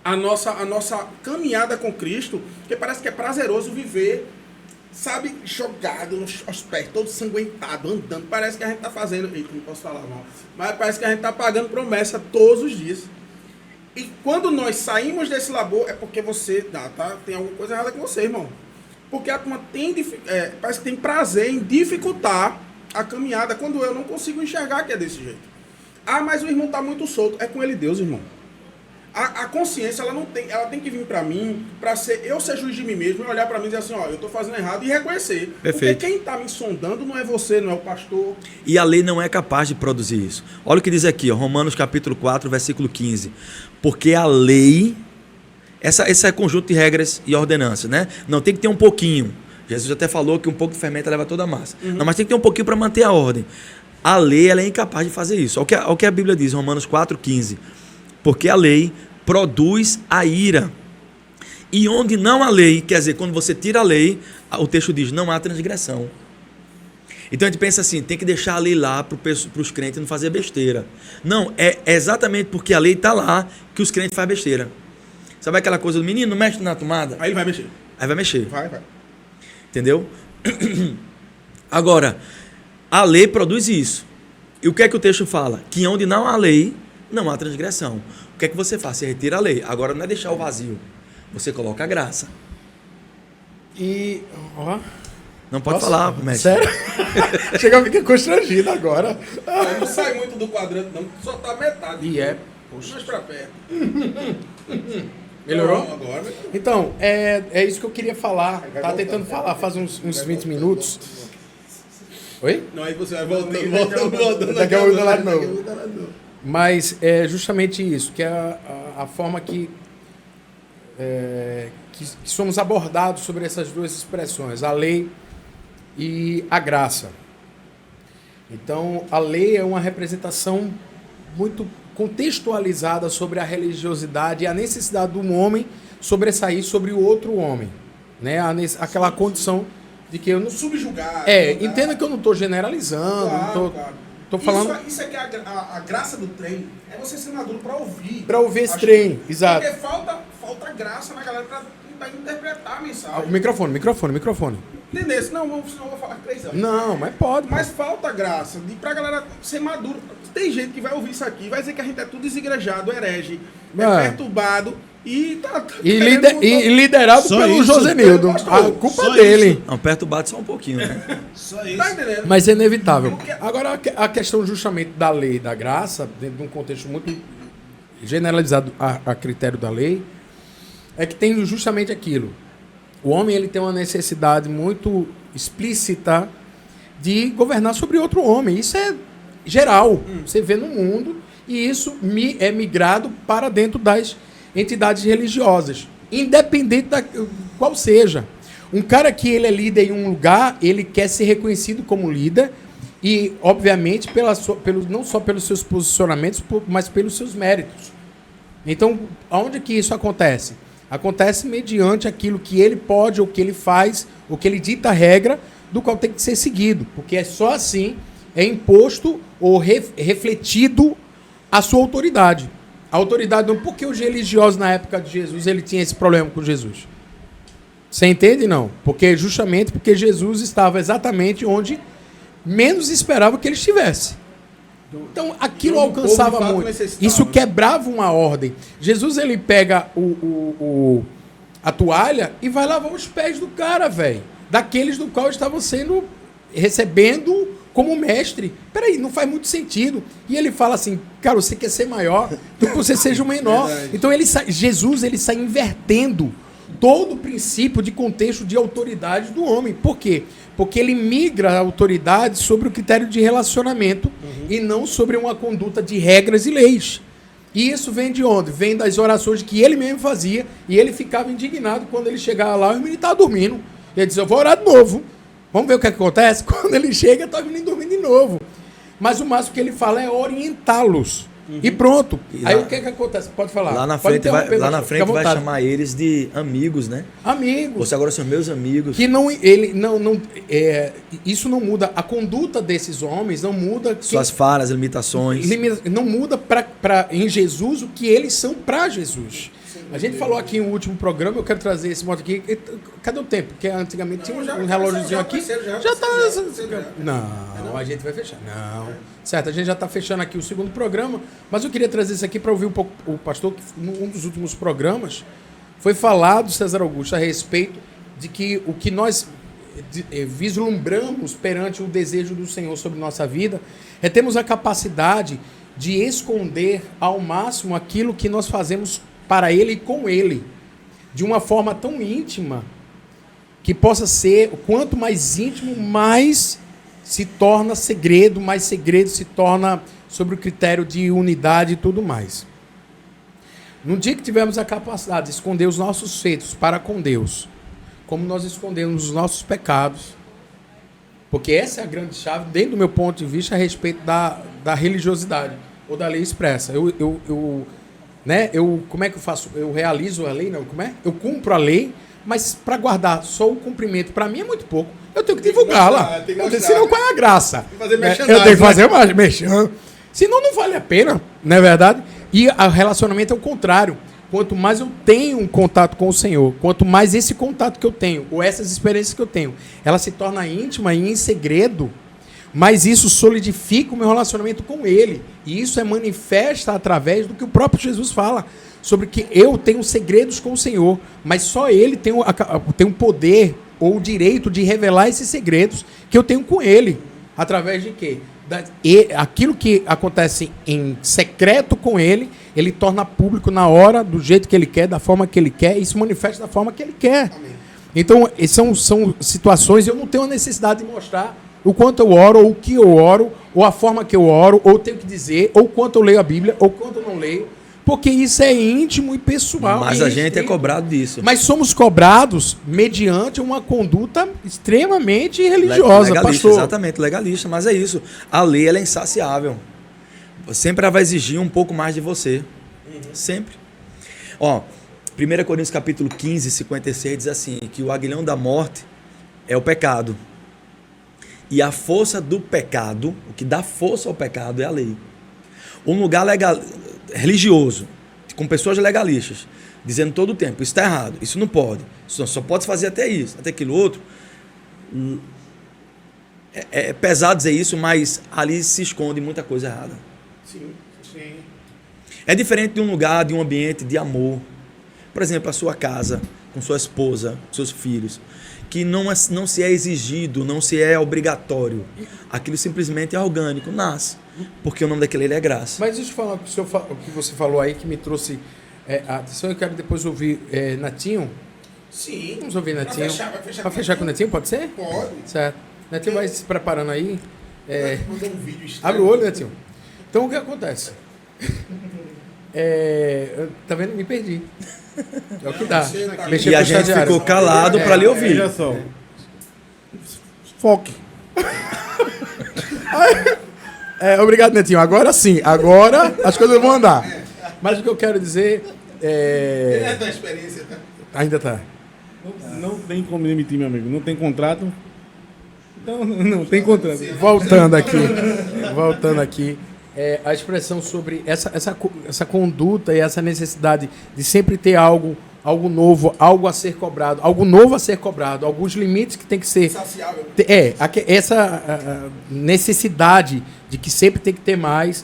a nossa caminhada com Cristo, porque parece que é prazeroso viver, sabe, jogado aos pés, todo sanguentado, andando. Parece que a gente está fazendo. Eita, não posso falar mal. Mas parece que a gente está pagando promessa todos os dias. E quando nós saímos desse labor, é porque você tem alguma coisa errada com você, irmão. Porque a turma parece que tem prazer em dificultar a caminhada, quando eu não consigo enxergar que é desse jeito. Mas o irmão está muito solto. É com ele Deus, irmão. A consciência, ela tem que vir para mim, para eu ser juiz de mim mesmo, e olhar para mim e dizer assim, ó, eu estou fazendo errado, e reconhecer. Perfeito. Porque quem está me sondando não é você, não é o pastor. E a lei não é capaz de produzir isso. Olha o que diz aqui, ó, Romanos capítulo 4, versículo 15. Porque a lei, esse é conjunto de regras e ordenanças, né? Não, tem que ter um pouquinho. Jesus até falou que um pouco de fermento leva toda a massa. Não, mas tem que ter um pouquinho para manter a ordem. A lei, ela é incapaz de fazer isso. Olha o que a Bíblia diz, Romanos 4, 15. Porque a lei produz a ira. E onde não há lei, quer dizer, quando você tira a lei, o texto diz, não há transgressão. Então a gente pensa assim, tem que deixar a lei lá para os crentes não fazer besteira. Não, é exatamente porque a lei está lá que os crentes fazem besteira. Sabe aquela coisa do menino, não mexe na tomada? Aí ele vai mexer. Aí vai mexer. Vai. Entendeu? Agora, a lei produz isso. E o que é que o texto fala? Que onde não há lei, não há transgressão. O que é que você faz? Você retira a lei. Agora não é deixar o vazio. Você coloca a graça. E. Ó. Não pode falar, mestre. Sério? Chega a ficar constrangido agora. Não sai muito do quadrante, não. Só tá metade. E é. Mais pra perto. Melhorou? Não, agora. Então, é isso que eu queria falar. Tá tentando falar faz uns 20 minutos. Oi? Não, aí você vai voltando. Daqui a pouco eu lado novo. Mas é justamente isso, que é a forma que somos abordados sobre essas duas expressões, a lei e a graça. Então, a lei é uma representação muito contextualizada sobre a religiosidade e a necessidade do homem sobressair sobre o outro homem, né? Aquela condição de que eu não Subjugar. entenda que eu não estou generalizando, Claro. tô falando Isso é que é a graça do trem. É você ser maduro pra ouvir. para ouvir esse Acho trem, que- exato. Porque falta graça na galera pra tentar interpretar a mensagem. O microfone. Entendeu? Senão eu vou falar 3 anos. Não, mas pode. Mas falta graça pra galera ser maduro. Tem gente que vai ouvir isso aqui, vai dizer que a gente é tudo desigrejado, herege, perturbado e tá E, querendo e liderado Só pelo isso. Josenildo. Pastor, A culpa só dele. Não, perturbado só um pouquinho, né? Só isso. Tá entendendo? Mas é inevitável. Porque- Agora, a questão justamente da lei e da graça, dentro de um contexto muito generalizado a critério da lei, é que tem justamente aquilo. O homem ele tem uma necessidade muito explícita de governar sobre outro homem. Isso é geral. Você vê no mundo e isso é migrado para dentro das entidades religiosas, independente da qual seja. Um cara que ele é líder em um lugar, ele quer ser reconhecido como líder e, obviamente, não só pelos seus posicionamentos, mas pelos seus méritos. Então, aonde que isso acontece? Acontece mediante aquilo que ele pode, ou que ele faz, ou que ele dita a regra, do qual tem que ser seguido. Porque é só assim é imposto ou refletido a sua autoridade. A autoridade não... Por que os religiosos na época de Jesus ele tinha esse problema com Jesus? Você entende? Não. Justamente porque Jesus estava exatamente onde menos esperava que ele estivesse. Então, aquilo Onde o povo, alcançava de fato, muito. necessitava. Isso quebrava uma ordem. Jesus, ele pega a toalha e vai lavar os pés do cara, velho. Daqueles do qual estava recebendo como mestre. Peraí, não faz muito sentido. E ele fala assim, cara, você quer ser maior, então que você seja o menor. Então, Jesus, ele sai invertendo todo o princípio de contexto de autoridade do homem. Por quê? Porque ele migra a autoridade sobre o critério de relacionamento e não sobre uma conduta de regras e leis. E isso vem de onde? Vem das orações que ele mesmo fazia e ele ficava indignado quando ele chegava lá e o menino estava dormindo. E ele dizia, eu vou orar de novo. Vamos ver o que acontece? Quando ele chega, está o menino dormindo de novo. Mas o máximo que ele fala é orientá-los. E pronto. E aí lá- o que acontece? Pode falar. Lá na Pode frente, vai, interromper, lá na pastor. frente Fica à vai vontade. chamar eles de amigos, né? Amigos. Você agora são meus amigos. Que isso não muda. A conduta desses homens não muda. Suas falhas, limitações. Não muda em Jesus o que eles são para Jesus. A gente falou aqui no último programa, eu quero trazer esse modo aqui. Cadê o tempo? Porque antigamente tinha um relógiozinho aqui. Já tá. Não, a gente vai fechar. Não. Certo, a gente já está fechando aqui o segundo programa, mas eu queria trazer isso aqui para ouvir um pouco o pastor, que num dos últimos programas foi falado, César Augusto, a respeito de que o que nós vislumbramos perante o desejo do Senhor sobre nossa vida é termos a capacidade de esconder ao máximo aquilo que nós fazemos para Ele e com Ele, de uma forma tão íntima que possa ser, quanto mais íntimo, mais se torna segredo, mais segredo se torna sobre o critério de unidade e tudo mais. No dia que tivermos a capacidade de esconder os nossos feitos para com Deus, como nós escondemos os nossos pecados, porque essa é a grande chave, dentro do meu ponto de vista, a respeito da religiosidade, ou da lei expressa. Como é que eu faço? Eu realizo a lei? Não, como é? Eu cumpro a lei, mas para guardar só o cumprimento, para mim é muito pouco. Eu tenho que divulgá-la. Senão qual é a graça? Fazer Eu merchandising, tenho que fazer mais merchan. Senão não vale a pena, não é verdade? E o relacionamento é o contrário. Quanto mais eu tenho um contato com o Senhor, quanto mais esse contato que eu tenho, ou essas experiências que eu tenho, ela se torna íntima e em segredo, mas isso solidifica o meu relacionamento com Ele. E isso é manifesta através do que o próprio Jesus fala, sobre que eu tenho segredos com o Senhor, mas só Ele tem o poder ou o direito de revelar esses segredos que eu tenho com Ele. Através de quê? aquilo que acontece em secreto com ele, ele torna público na hora, do jeito que ele quer, da forma que ele quer, e se manifesta da forma que ele quer. Então, são situações, eu não tenho a necessidade de mostrar o quanto eu oro, ou o que eu oro, ou a forma que eu oro, ou tenho que dizer, ou quanto eu leio a Bíblia, ou quanto eu não leio, porque isso é íntimo e pessoal. Mas a gente é cobrado disso. Mas somos cobrados mediante uma conduta extremamente religiosa, Legalista, pastor. exatamente, legalista. Mas é isso. A lei ela é insaciável. Sempre ela vai exigir um pouco mais de você. Sempre. Ó, 1 Coríntios capítulo 15, 56 diz assim, que o aguilhão da morte é o pecado. E a força do pecado, o que dá força ao pecado é a lei. Um lugar religioso, com pessoas legalistas, dizendo todo o tempo, isso está errado, isso não pode, isso só pode fazer até isso, até aquilo outro. É pesado dizer isso, mas ali se esconde muita coisa errada. Sim, sim. É diferente de um lugar, de um ambiente de amor. Por exemplo, a sua casa, com sua esposa, seus filhos, que não se é exigido, não se é obrigatório. Aquilo simplesmente é orgânico, nasce. Porque o nome daquele é graça. Mas deixa eu falar o que você falou aí, que me trouxe a atenção. Eu quero depois ouvir Netinho. Sim. Vamos ouvir Netinho. Vai fechar com o Netinho, pode ser? Pode. Certo. Netinho vai se preparando aí. Mandou um vídeo estranho. Abre o olho, Netinho. Então, o que acontece? Tá vendo? Me perdi. É o que dá. E a gente ficou calado para lhe ouvir. Veja só. Foque. Obrigado, Netinho. Agora sim. Agora as coisas vão andar. Mas o que eu quero dizer É da experiência, tá? ainda tá. Não tem como demitir, meu amigo. Não tem contrato. Então, não tem contrato. Voltando aqui. A expressão sobre essa conduta e essa necessidade de sempre ter algo novo, algo a ser cobrado, algo novo a ser cobrado, alguns limites que tem que ser... Saciável. Essa necessidade de que sempre tem que ter mais,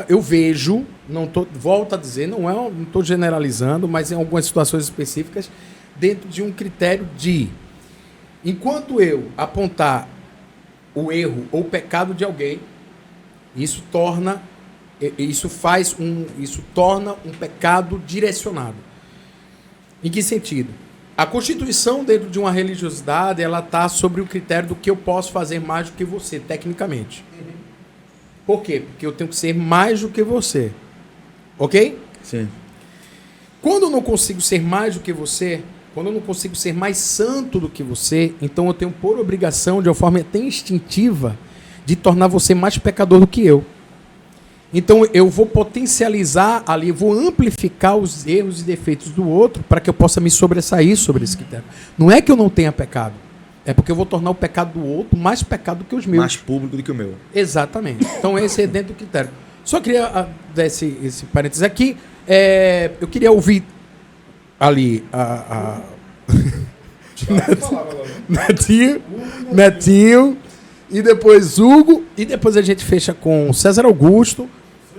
eu vejo, volto a dizer, não estou generalizando, mas em algumas situações específicas, dentro de um critério de, enquanto eu apontar o erro ou o pecado de alguém, isso torna um pecado direcionado. Em que sentido? A Constituição, dentro de uma religiosidade, ela está sobre o critério do que eu posso fazer mais do que você, tecnicamente. Por quê? Porque eu tenho que ser mais do que você. Ok? Sim. Quando eu não consigo ser mais do que você, quando eu não consigo ser mais santo do que você, então eu tenho por obrigação, de uma forma até instintiva, de tornar você mais pecador do que eu. Então eu vou potencializar ali, vou amplificar os erros e defeitos do outro para que eu possa me sobressair sobre esse critério. Não é que eu não tenha pecado, é porque eu vou tornar o pecado do outro mais pecado do que os meus. Mais público do que o meu. Exatamente. Então esse é dentro do critério. Só queria dar esse parênteses aqui. Eu queria ouvir ali Netinho, e depois Hugo, e depois a gente fecha com César Augusto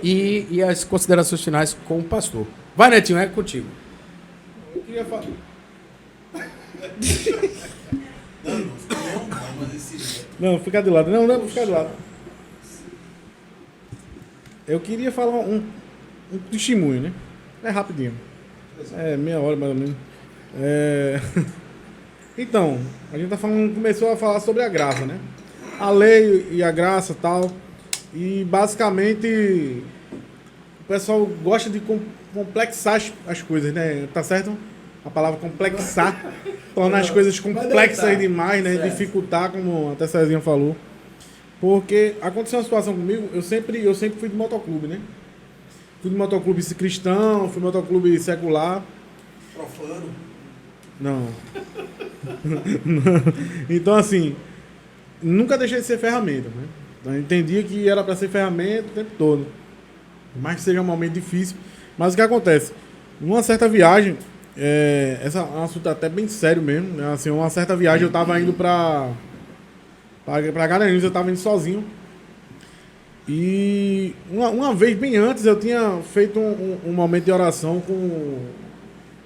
e as considerações finais com o pastor. Vai, Netinho, é contigo. Eu queria falar. Não, fica de lado. Não, fica de lado. Eu queria falar um testemunho, né? É rapidinho. Meia hora mais ou menos. Então, a gente começou a falar sobre a graça, né? A lei e a graça e tal. E basicamente o pessoal gosta de complexar as coisas, né? Tá certo? A palavra complexar. Tornar as coisas complexas demais, né? Dificultar, como até Cezinha falou. Porque aconteceu uma situação comigo, eu sempre fui de motoclube, né? Fui de motoclube cristão, fui de motoclube secular. Profano. Não. Então, assim, nunca deixei de ser ferramenta, né? Então, eu entendia que era para ser ferramenta o tempo todo. Mas que seja um momento difícil. Mas o que acontece? Numa certa viagem, essa é um assunto até bem sério mesmo, né? Assim, uma certa viagem eu tava indo pra Garanhuns, eu tava indo sozinho. E uma vez, bem antes, eu tinha feito um momento de oração com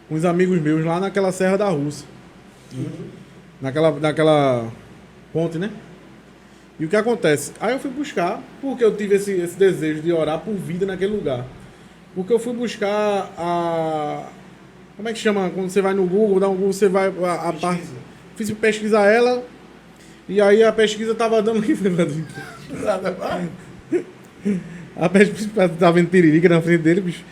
uns amigos meus lá naquela Serra da Rússia. Naquela ponte, né? E o que acontece? Aí eu fui buscar, porque eu tive esse desejo de orar por vida naquele lugar. Porque eu fui buscar a... Como é que chama? Quando você vai no Google, dá um Google, você vai... Fiz pesquisar ela, e aí a pesquisa tava dando... A pesquisa tava vendo tiririca na frente dele, bicho.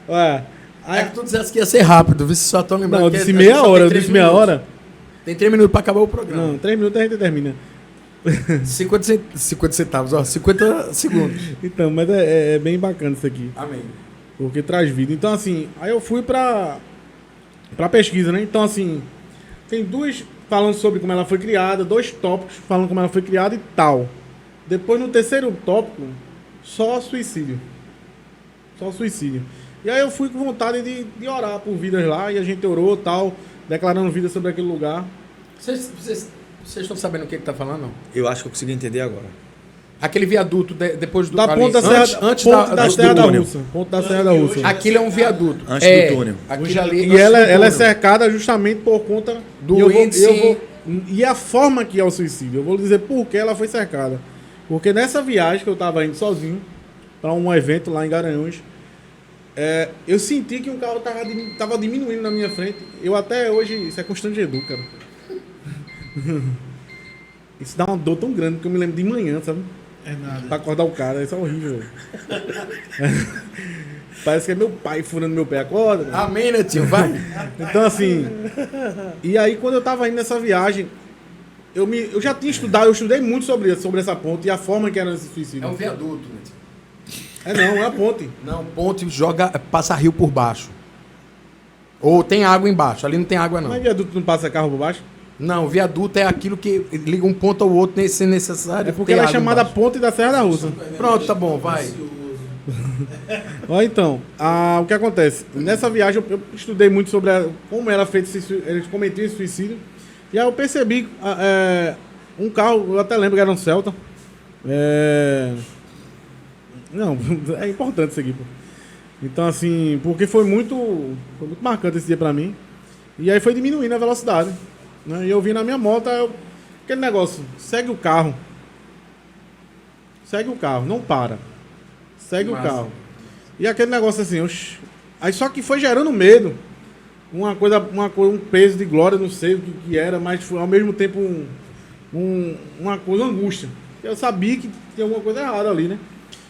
Olha... É que tu dissesse que ia ser rápido, vê se só estão lembrando. Não, eu que disse a meia gente só tem hora, eu 3 disse meia minutos. hora. Tem 3 minutos pra acabar o programa. Não, 3 minutos a gente termina. 50 centavos, ó, 50 segundos. Então, mas é bem bacana isso aqui. Amém. Porque traz vida. Então, assim, aí eu fui pra pesquisa, né? Então, assim, tem duas falando sobre como ela foi criada, 2 tópicos falando como ela foi criada e tal. Depois, no terceiro tópico, só suicídio. Só suicídio. E aí eu fui com vontade de orar por vidas lá, e a gente orou e tal, declarando vida sobre aquele lugar. Vocês estão sabendo o que tá falando, não? Eu acho que eu consegui entender agora. Aquele viaduto depois do... Da ali, ponta da Serra, antes ponta da do Serra da túnel. Rússia. Ponta da Serra da Rússia. Aquilo é um viaduto. Antes do túnel. Aquilo ali, E ela é túnel. cercada justamente por conta Do e eu vou- índice- eu vou- e a forma que é o suicídio. Eu vou dizer por que ela foi cercada. Porque nessa viagem que eu tava indo sozinho para um evento lá em Garanhuns, eu senti que um carro tava diminuindo na minha frente. Eu até hoje, isso é constrangedor, cara. Isso dá uma dor tão grande que eu me lembro de manhã, sabe? É nada. Pra acordar o cara, isso é horrível. Parece que é meu pai furando meu pé. Acorda, cara. Amém, né, tio? Vai. Então, assim. E aí, quando eu tava indo nessa viagem, eu já tinha estudado, eu estudei muito sobre essa ponte e a forma que era esse É suicídio. um viaduto, né, tio? Não, é a ponte. Não, ponte passa rio por baixo. Ou tem água embaixo. Ali não tem água, Não é não. viaduto que não passa carro por baixo? Não, viaduto é aquilo que liga um ponto ao outro sem necessário. É porque ter ela é água chamada embaixo. Ponte da Serra da Rússia. Pronto, tá bom, vai. Ó, então, o que acontece? Nessa viagem eu estudei muito sobre como era feito eles cometiam esse suicídio. E aí eu percebi um carro, eu até lembro que era um Celta. Não, é importante isso aqui, pô. Então, assim, porque foi muito marcante esse dia pra mim. E aí foi diminuindo a velocidade, né? E eu vi na minha moto, aquele negócio, segue o carro. Segue o carro, não para. Segue Massa. o carro. E aquele negócio assim, aí só que foi gerando medo. Uma coisa, um peso de glória, não sei o que era, mas foi ao mesmo tempo uma coisa, uma angústia. Eu sabia que tinha alguma coisa errada ali, né?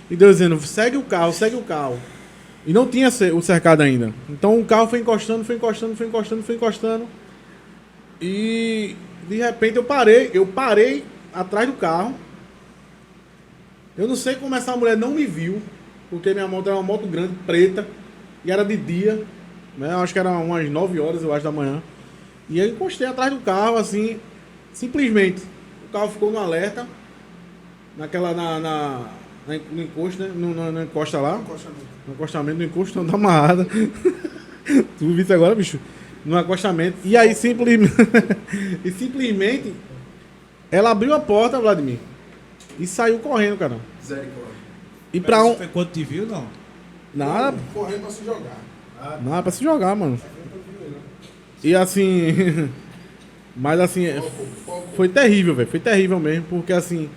E Deus dizendo, segue o carro, segue o carro. E não tinha o cercado ainda. Então o carro foi encostando, foi encostando, foi encostando, foi encostando. E de repente eu parei atrás do carro. Eu não sei como essa mulher não me viu, porque minha moto era uma moto grande, preta, e era de dia, né? Eu acho que era umas 9 horas, eu acho, da manhã. E eu encostei atrás do carro, assim, simplesmente. O carro ficou no alerta, no encosto, né? No encosta lá. No acostamento, no encosto, não dá amarrada. Tu viu isso agora, bicho? No acostamento. E aí, simplesmente, ela abriu a porta, Vladimir, e saiu correndo, cara. E pra Isso foi quando te viu, não? Nada, Correndo pra se jogar. nada pra se jogar, mano. E assim. Mas assim, foi terrível, velho. Foi terrível mesmo, porque assim.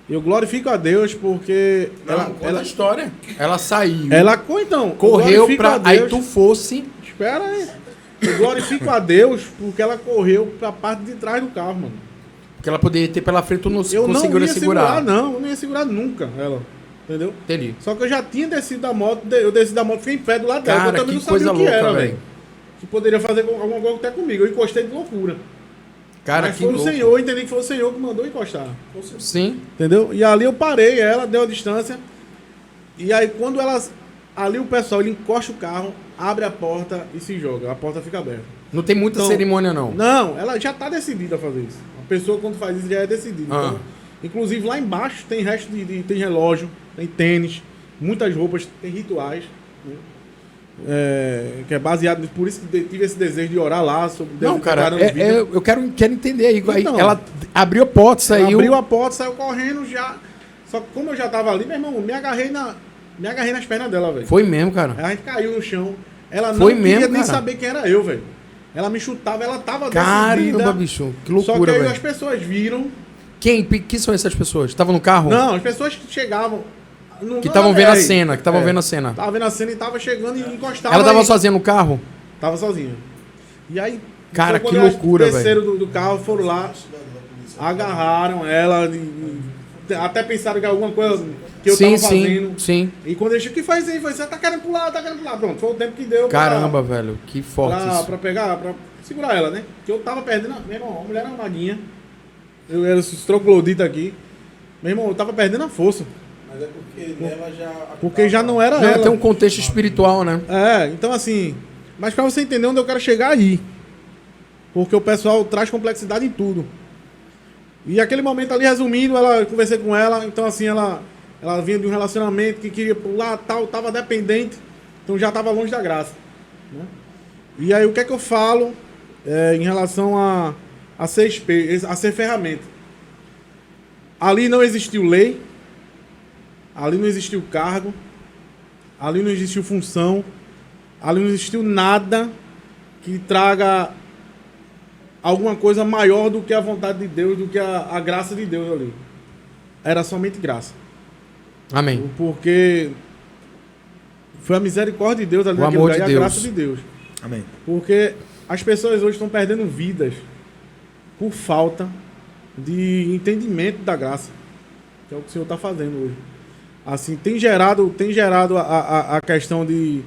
Eu glorifico a Deus porque. Ela a história. Ela saiu. Então. Correu glorifico pra. a Deus. Aí tu fosse. Espera aí. Eu glorifico a Deus porque ela correu pra parte de trás do carro, mano. Porque ela poderia ter pela frente, tu não Eu não conseguiu ia segurar. segurar, não. Eu não ia segurar nunca ela. Entendeu? Entendi. Só que eu já tinha descido da moto, eu desci da moto e fiquei em pé do lado dela. Cara, Eu também que não sabia coisa o que louca, era, velho. velho. Que poderia fazer alguma coisa até comigo. Eu encostei de loucura. Cara, Mas que foi louco. o Senhor, eu entendi que foi o Senhor que mandou encostar. Sim. Entendeu? E ali eu parei ela, deu a distância. E aí quando elas. Ali o pessoal ele encosta o carro, abre a porta e se joga. A porta fica aberta. Não tem muita Então, cerimônia, não. Não, ela já tá decidida a fazer isso. A pessoa quando faz isso já é decidida. Ah. Então, inclusive lá embaixo tem resto tem relógio, tem tênis, muitas roupas, tem rituais. Né? Que é baseado nisso. Por isso que tive esse desejo de orar lá sobre Deus. Não, cara, declarando vida. eu quero entender aí. Aí Então. ela abriu a porta, Ela saiu. abriu a porta, saiu correndo já. Só que como eu já tava ali, meu irmão, me agarrei nas pernas dela, velho. Foi mesmo, cara. Aí a gente caiu no chão. Ela não Foi queria mesmo, nem cara? saber quem era eu, velho. Ela me chutava, ela tava Caramba, decidida. bicho. Que Só que loucura, aí velho. as pessoas viram Quem são essas pessoas? Estavam no carro? Não, as pessoas que chegavam. Que estavam vendo a cena, que estavam vendo a cena. Tava vendo a cena e tava chegando e encostava. Ela tava aí. sozinha no carro? Tava sozinha. E aí. Cara, então, que quando elas loucura, desceram do carro, foram lá, agarraram ela, até pensaram que alguma coisa que eu tava fazendo. Sim. E quando eles o que faz aí? Você tá querendo pular, tá querendo pular. Pronto, foi o tempo que deu. Caramba, velho, que forte isso. Pra pegar, pra segurar ela, né? Porque eu tava perdendo. Meu irmão, a mulher era uma maguinha. Eu era esse troglodita aqui. Meu irmão, eu tava perdendo a força. Mas é porque nela já. Porque já não era Não, ela. tem um contexto espiritual, né? Então assim. Mas pra você entender onde eu quero chegar aí. Porque o pessoal traz complexidade em tudo. E aquele momento ali, resumindo, conversei com ela. Então assim, ela vinha de um relacionamento que queria pular, tal, tava dependente. Então já tava longe da graça. Né? E aí o que é que eu falo em relação a ser ferramenta? Ali não existiu lei. Ali não existiu cargo. Ali não existiu função. Ali não existiu nada que traga alguma coisa maior do que a vontade de Deus, do que a graça de Deus ali. Era somente graça. Amém. Porque foi a misericórdia de Deus ali O naquele amor lugar de e a Deus. graça de Deus. Amém. Porque as pessoas hoje estão perdendo vidas por falta de entendimento da graça. Que é o que o Senhor está fazendo hoje. Assim, tem gerado a questão de...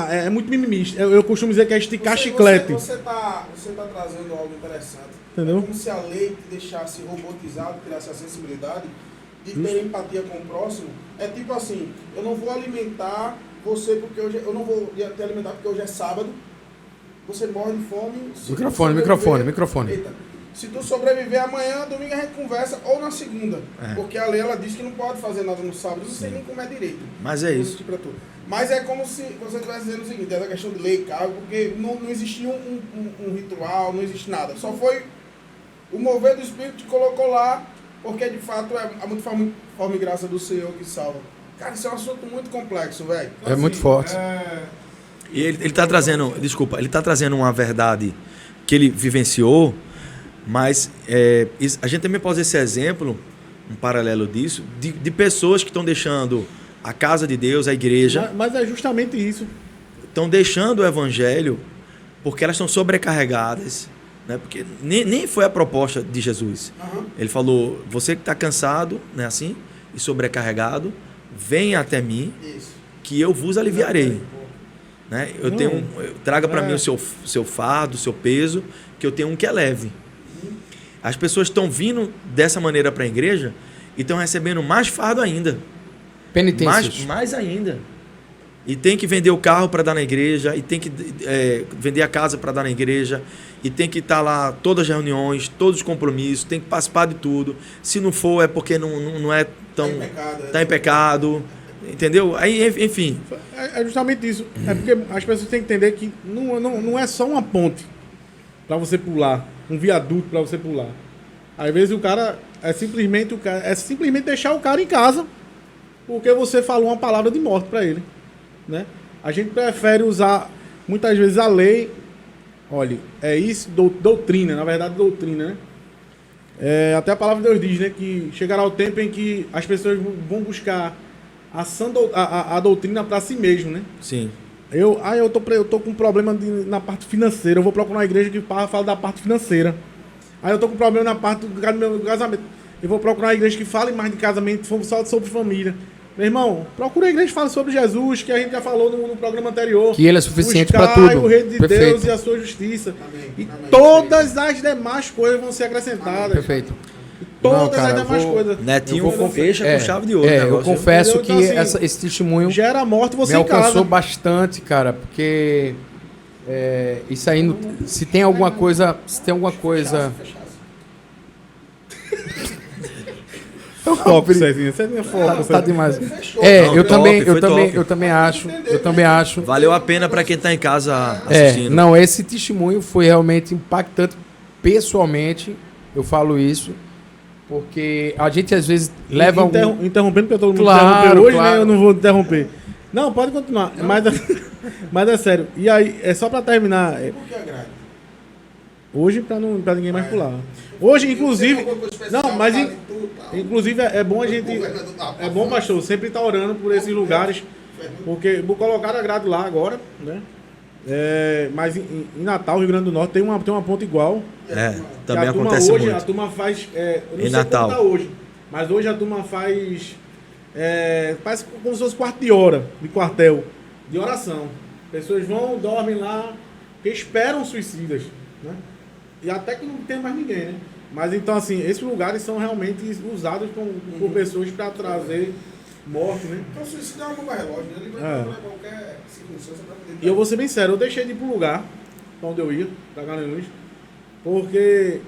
é muito mimimista. Eu costumo dizer que é esticar chiclete. Você tá trazendo algo interessante. Entendeu? É como se a lei te deixasse robotizado, tirasse a sensibilidade de ter empatia com o próximo. É tipo assim, eu não vou alimentar você porque hoje... Eu não vou te alimentar porque hoje é sábado. Você morre de fome. Microfone. Eita. Se tu sobreviver amanhã, domingo a gente conversa, ou na segunda. Porque a lei, ela diz que não pode fazer nada no sábado, não sei nem como é direito. Mas é isso. Mas é como se você estivesse dizendo o seguinte, essa questão de lei e cargo, porque não existia um ritual, não existe nada. Só foi o mover do Espírito te colocou lá, porque de fato é a muito forma e graça do Senhor que salva. Cara, isso é um assunto muito complexo, velho. É muito forte. E ele está trazendo, ele está trazendo uma verdade que ele vivenciou, mas a gente também pode esse exemplo, um paralelo disso, de pessoas que estão deixando a casa de Deus, a igreja. Mas é justamente isso. Estão deixando o evangelho porque elas estão sobrecarregadas. Né? Porque nem foi a proposta de Jesus. Uhum. Ele falou, você que está cansado, né, assim, e sobrecarregado, venha até mim, que eu vos aliviarei. Né? Traga para mim o seu fardo, o seu peso, que eu tenho um que é leve. As pessoas estão vindo dessa maneira para a igreja e estão recebendo mais fardo ainda. Penitências. Mais ainda. E tem que vender o carro para dar na igreja, e tem que vender a casa para dar na igreja, e tem que estar lá todas as reuniões, todos os compromissos, tem que participar de tudo. Se não for, é porque não é tão... Está em pecado. Entendeu? Aí, enfim. É justamente isso. É porque as pessoas têm que entender que não é só uma ponte para você pular, um viaduto para você pular. Às vezes o cara é simplesmente deixar o cara em casa porque você falou uma palavra de morte para ele, né? A gente prefere usar muitas vezes a lei. Olha, é isso, doutrina, na verdade doutrina, né? Até a palavra de Deus diz, né, que chegará o tempo em que as pessoas vão buscar a doutrina para si mesmo, né? Sim. Eu tô com um problema na parte financeira. Eu vou procurar uma igreja que fala da parte financeira. Aí eu tô com um problema na parte do meu casamento. Eu vou procurar uma igreja que fale mais de casamento, só sobre família. Meu irmão, procura a igreja que fale sobre Jesus, que a gente já falou no programa anterior. Que ele é suficiente para tudo. O reino de Perfeito. Deus e a sua justiça. Amém. Todas as demais coisas vão ser acrescentadas. Perfeito. Todas as demais coisas. Netinho fecha com chave de ouro. Eu confesso que então, assim, esse testemunho gera morte você me alcançou casa. bastante, cara, porque isso aí, se tem alguma coisa... Foco, Cezinha. Cezinha, foco. Tá demais. Eu também acho. Valeu a pena para quem tá em casa assistindo. Esse testemunho foi realmente impactante pessoalmente. Eu falo isso porque a gente às vezes leva interrompendo porque todo mundo interrompeu hoje, né? Eu não vou interromper. Não, pode continuar. Mas é sério. E aí, é só para terminar. Por que agrade? Hoje pra ninguém mais pular. Hoje, inclusive. Não, mas inclusive é bom a gente. É bom, pastor, sempre estar orando por esses lugares. Porque vou colocar a grade lá agora, né? Mas em Natal, Rio Grande do Norte, tem uma ponta igual. Também a turma acontece hoje, muito. A turma faz. Eu não Em sei Natal. como tá hoje. Mas hoje a turma faz. Parece como se fosse quarto de hora, de quartel, de oração. Pessoas vão, dormem lá, que esperam suicidas, né? E até que não tem mais ninguém, né? Mas então, assim, esses lugares são realmente usados por pessoas para trazer morte, né? Então, suicídio é uma bomba relógio, né? Ele vai para qualquer circunstância para poder. E eu vou ser bem sério, eu deixei de ir pro lugar pra onde eu ia, da Garanhuns, porque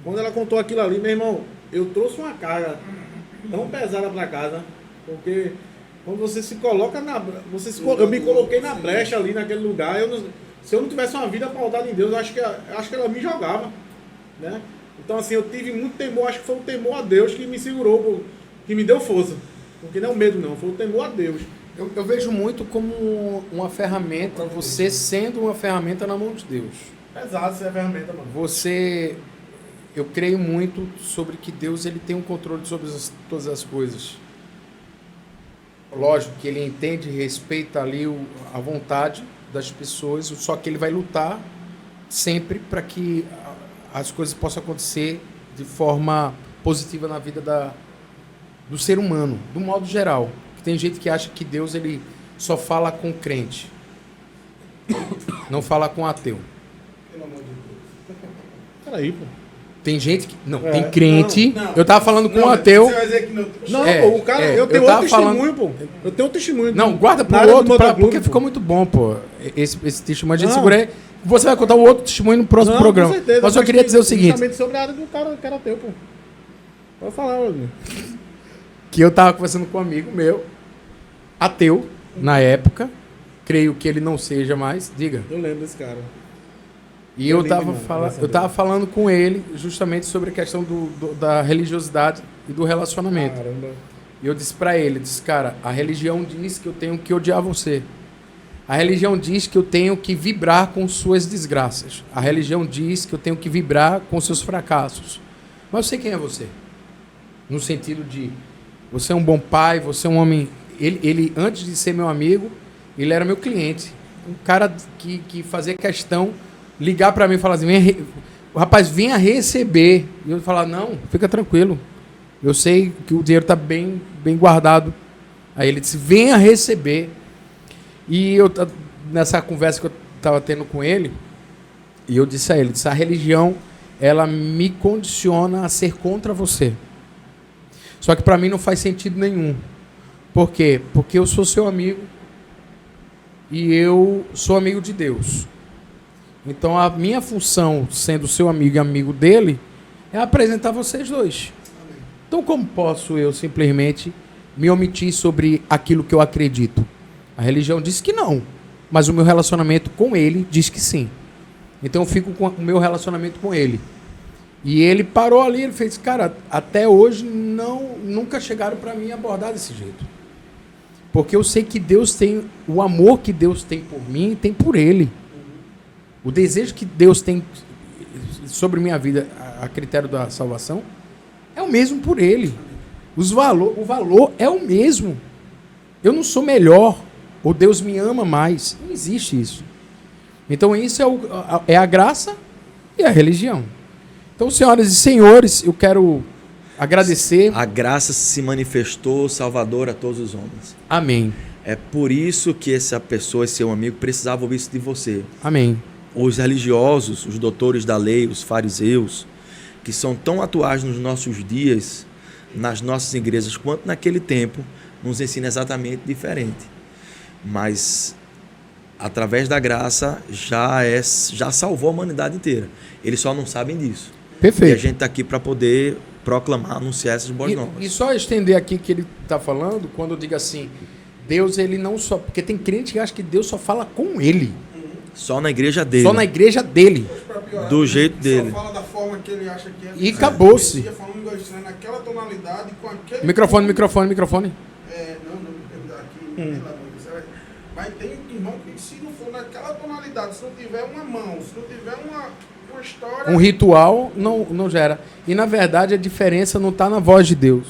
quando ela contou aquilo ali, meu irmão, eu trouxe uma carga tão pesada pra casa, porque quando você se coloca eu me coloquei na brecha ali naquele lugar, se eu não tivesse uma vida pausada em Deus, eu acho que ela me jogava, né? Então, assim, eu tive muito temor, acho que foi o temor a Deus que me segurou, que me deu força. Porque não é o medo, não, foi o temor a Deus. Eu vejo muito como uma ferramenta, você sendo uma ferramenta na mão de Deus. Pesado essa ferramenta, mano. Eu creio muito sobre que Deus ele tem um controle sobre todas as coisas. Lógico que ele entende e respeita ali a vontade das pessoas, só que ele vai lutar sempre para que as coisas possam acontecer de forma positiva na vida do ser humano, do modo geral. Tem gente que acha que Deus ele só fala com o crente, não fala com o ateu. Pelo amor de Deus. Peraí, pô. Tem gente que... Não, tem crente... Eu tava falando com o ateu... Você vai dizer que não. Não, É, pô, o cara, eu tenho eu tava outro testemunho, pô. Eu tenho outro testemunho. Não, guarda Na pro área do outro, motoclube, porque pô. ficou muito bom, pô. Esse testemunho a gente Não. segura aí. Você vai contar o outro testemunho no próximo Não, programa. com certeza, Mas eu queria dizer o seguinte, justamente sobre a área do cara que era teu, pô. Pode falar, meu. que eu tava conversando com um amigo meu, ateu, na época, creio que ele não seja mais, diga. Eu lembro desse cara. E Eu eu lembro, tava, mano, graças a eu Deus. tava falando com ele justamente sobre a questão da religiosidade e do relacionamento. Caramba. E eu disse pra ele, cara, a religião diz que eu tenho que odiar você. A religião diz que eu tenho que vibrar com suas desgraças. A religião diz que eu tenho que vibrar com seus fracassos. Mas eu sei quem é você. No sentido de, você é um bom pai, você é um homem... Ele antes de ser meu amigo, ele era meu cliente. Um cara que fazia questão ligar pra mim e falar assim, o rapaz, venha receber. E eu falar, não, fica tranquilo. Eu sei que o dinheiro tá bem guardado. Aí ele disse, venha receber. E eu, nessa conversa que eu estava tendo com ele, e eu disse a ele, a religião, ela me condiciona a ser contra você. Só que para mim não faz sentido nenhum. Por quê? Porque eu sou seu amigo e eu sou amigo de Deus. Então a minha função, sendo seu amigo e amigo dele, é apresentar vocês dois. Então como posso eu simplesmente me omitir sobre aquilo que eu acredito? A religião diz que não, mas o meu relacionamento com ele diz que sim. Então eu fico com o meu relacionamento com ele. E ele parou ali, ele fez, cara, até hoje nunca chegaram para mim abordar desse jeito. Porque eu sei que Deus tem, o amor que Deus tem por mim, tem por ele. O desejo que Deus tem sobre minha vida, a critério da salvação, é o mesmo por ele. O valor é o mesmo. Eu não sou melhor, ou Deus me ama mais. Não existe isso. Então isso é a graça e a religião. Então, senhoras e senhores, eu quero agradecer. A graça se manifestou salvadora a todos os homens. Amém. É por isso que essa pessoa, esse seu amigo, precisava ouvir isso de você. Amém. Os religiosos, os doutores da lei, os fariseus, que são tão atuais nos nossos dias, nas nossas igrejas, quanto naquele tempo, nos ensinam exatamente diferente. Mas, através da graça, já salvou a humanidade inteira. Eles só não sabem disso. Perfeito. E a gente está aqui para poder proclamar, anunciar essas boas novas. E só estender aqui que ele está falando, quando eu digo assim, Deus, ele não só... Porque tem crente que acha que Deus só fala com ele. Só na igreja dele. Só na igreja dele. Pra piorar, Do jeito ele dele. Só fala da forma que ele acha que é. E acabou-se. Falando inglês estranho, naquela tonalidade, com aquele... Microfone. Não, aqui, Mas tem irmão que se não for naquela tonalidade, se não tiver uma mão, se não tiver uma história. Um ritual não gera. E, na verdade, a diferença não está na voz de Deus.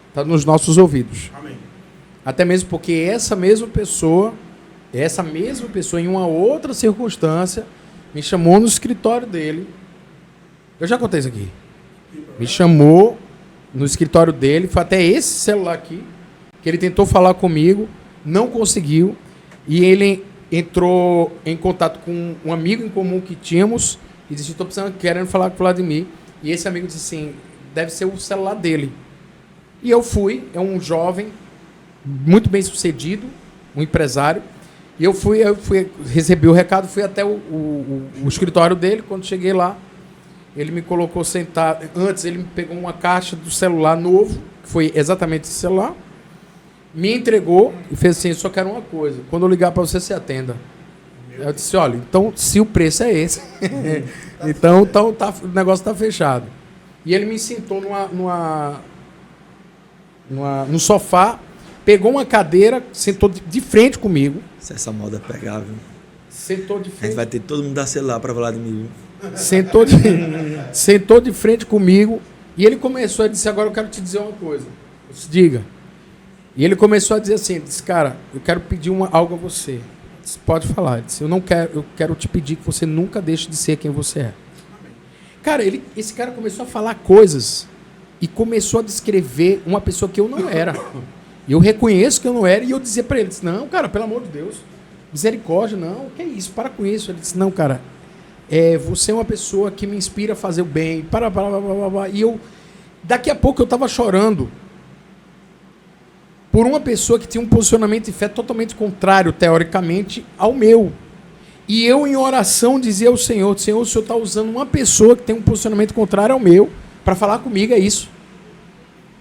Está nos nossos ouvidos. Amém. Até mesmo porque essa mesma pessoa, em uma outra circunstância, me chamou no escritório dele. Eu já contei isso aqui. Me chamou no escritório dele, foi até esse celular aqui, que ele tentou falar comigo, não conseguiu, e ele entrou em contato com um amigo em comum que tínhamos, e disse, estou querendo falar com o Vladimir. E esse amigo disse assim, deve ser o celular dele. E eu fui, é um jovem, muito bem sucedido, um empresário, e eu fui recebi o recado, fui até o escritório dele. Quando cheguei lá, ele me colocou sentado. Antes, ele me pegou uma caixa do celular novo, que foi exatamente esse celular, me entregou e fez assim, eu só quero uma coisa, quando eu ligar para você, você atenda. Eu disse, olha, então, se o preço é esse, então tá, o negócio está fechado. E ele me sentou no sofá, pegou uma cadeira, sentou de frente comigo. Se essa moda pegar, viu? Sentou de A gente frente. vai ter todo mundo dar celular para Vladimir, viu? Sentou de frente comigo e ele começou a dizer, agora eu quero te dizer uma coisa. Eu disse, diga. E ele começou a dizer assim, disse, cara, eu quero pedir algo a você. Eu disse, pode falar. Eu disse, eu quero te pedir que você nunca deixe de ser quem você é. Cara, esse cara começou a falar coisas e começou a descrever uma pessoa que eu não era. E eu reconheço que eu não era, e eu dizia para ele, disse, não, cara, pelo amor de Deus, misericórdia, não, que é isso, para com isso. Ele disse, não, cara, você é uma pessoa que me inspira a fazer o bem, e eu, daqui a pouco eu estava chorando por uma pessoa que tinha um posicionamento de fé totalmente contrário, teoricamente, ao meu. E eu, em oração, dizia ao Senhor, o Senhor está usando uma pessoa que tem um posicionamento contrário ao meu para falar comigo, é isso.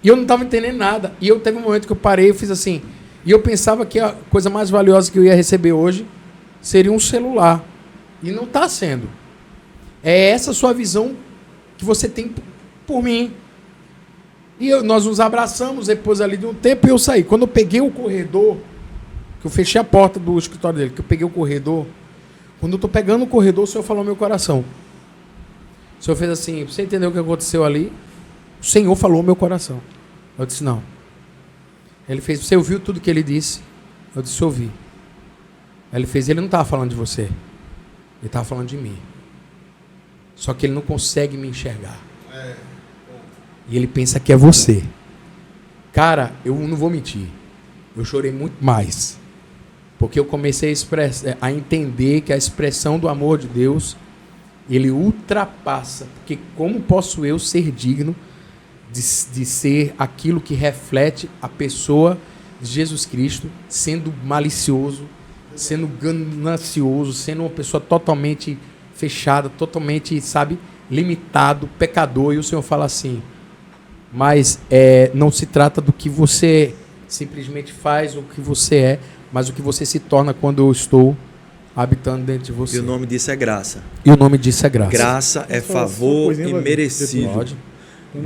E eu não estava entendendo nada. E eu teve um momento que eu parei e fiz assim. E eu pensava que a coisa mais valiosa que eu ia receber hoje seria um celular. E não está sendo. É essa sua visão que você tem por mim. E nós nos abraçamos depois ali de um tempo e eu saí. Quando eu peguei o corredor, que eu fechei a porta do escritório dele, que eu peguei o corredor, quando eu estou pegando o corredor, o Senhor falou no meu coração. O Senhor fez assim, você entendeu o que aconteceu ali? O Senhor falou no meu coração. Eu disse, não. Ele fez, você ouviu tudo que ele disse? Eu disse, ouvi. Ele fez, ele não estava falando de você. Ele estava falando de mim. Só que ele não consegue me enxergar. E ele pensa que é você. Cara, eu não vou mentir. Eu chorei muito mais. Porque eu comecei a entender que a expressão do amor de Deus, ele ultrapassa. Porque como posso eu ser digno de ser aquilo que reflete a pessoa de Jesus Cristo, sendo malicioso, sendo ganancioso, sendo uma pessoa totalmente fechada, totalmente, limitado, pecador. E o Senhor fala assim, mas não se trata do que você simplesmente faz, o que você é, mas o que você se torna quando eu estou habitando dentro de você. E o nome disso é graça. E o nome disso é graça. Graça é favor e merecido. Pode. Não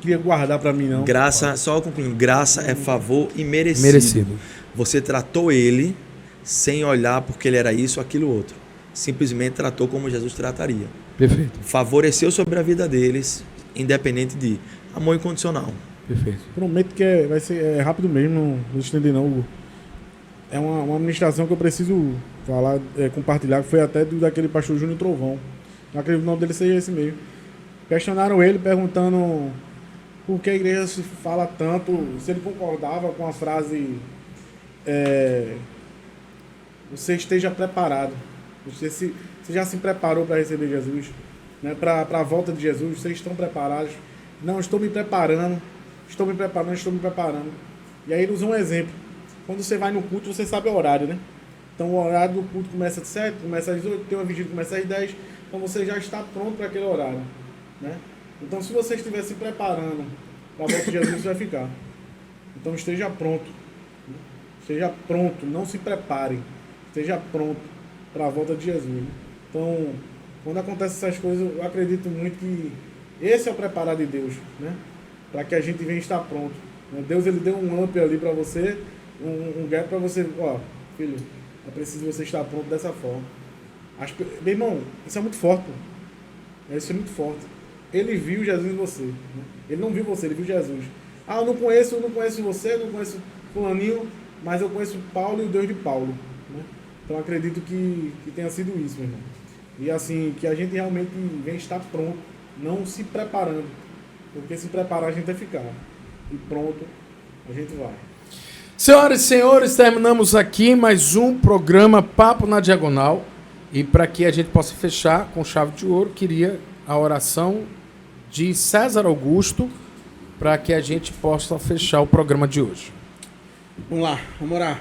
queria guardar para mim, não. Graça, só concluindo, graça é favor e merecido. Você tratou ele sem olhar porque ele era isso ou aquilo outro. Simplesmente tratou como Jesus trataria. Perfeito. Favoreceu sobre a vida deles, independente de amor incondicional. Perfeito. Prometo que vai ser rápido mesmo, não vou estender não, Hugo. É uma administração que eu preciso falar, compartilhar, que foi até daquele pastor Júnior Trovão. Não acredito que o nome dele seja esse mesmo. Questionaram ele perguntando por que a igreja se fala tanto, se ele concordava com a frase você esteja preparado. Você já se preparou para receber Jesus? Né? Para a volta de Jesus, vocês estão preparados? Não, estou me preparando. E aí ele usa um exemplo. Quando você vai no culto, você sabe o horário, né? Então o horário do culto começa às 7, começa às 8, tem uma vigília que começa às 10, então você já está pronto para aquele horário, né? Então se você estiver se preparando para a volta de Jesus, você vai ficar. Então esteja pronto. Esteja pronto, não se prepare. Esteja pronto para a volta de Jesus. Né? Então, quando acontecem essas coisas, eu acredito muito que esse é o preparar de Deus, né? Para que a gente venha estar pronto. Deus, ele deu um up ali para você, um gap para você, filho, é preciso você estar pronto dessa forma. Meu irmão, isso é muito forte, pô. Isso é muito forte. Ele viu Jesus em você. Né? Ele não viu você, ele viu Jesus. Ah, eu não conheço você, eu não conheço fulaninho, mas eu conheço Paulo e o Deus de Paulo. Né? Então acredito que tenha sido isso, meu irmão. E assim, que a gente realmente vem estar pronto, não se preparando. Porque se preparar a gente vai ficar. E pronto, a gente vai. Senhoras e senhores, terminamos aqui mais um programa Papo na Diagonal. E para que a gente possa fechar com chave de ouro, queria a oração de César Augusto para que a gente possa fechar o programa de hoje. Vamos lá, vamos orar.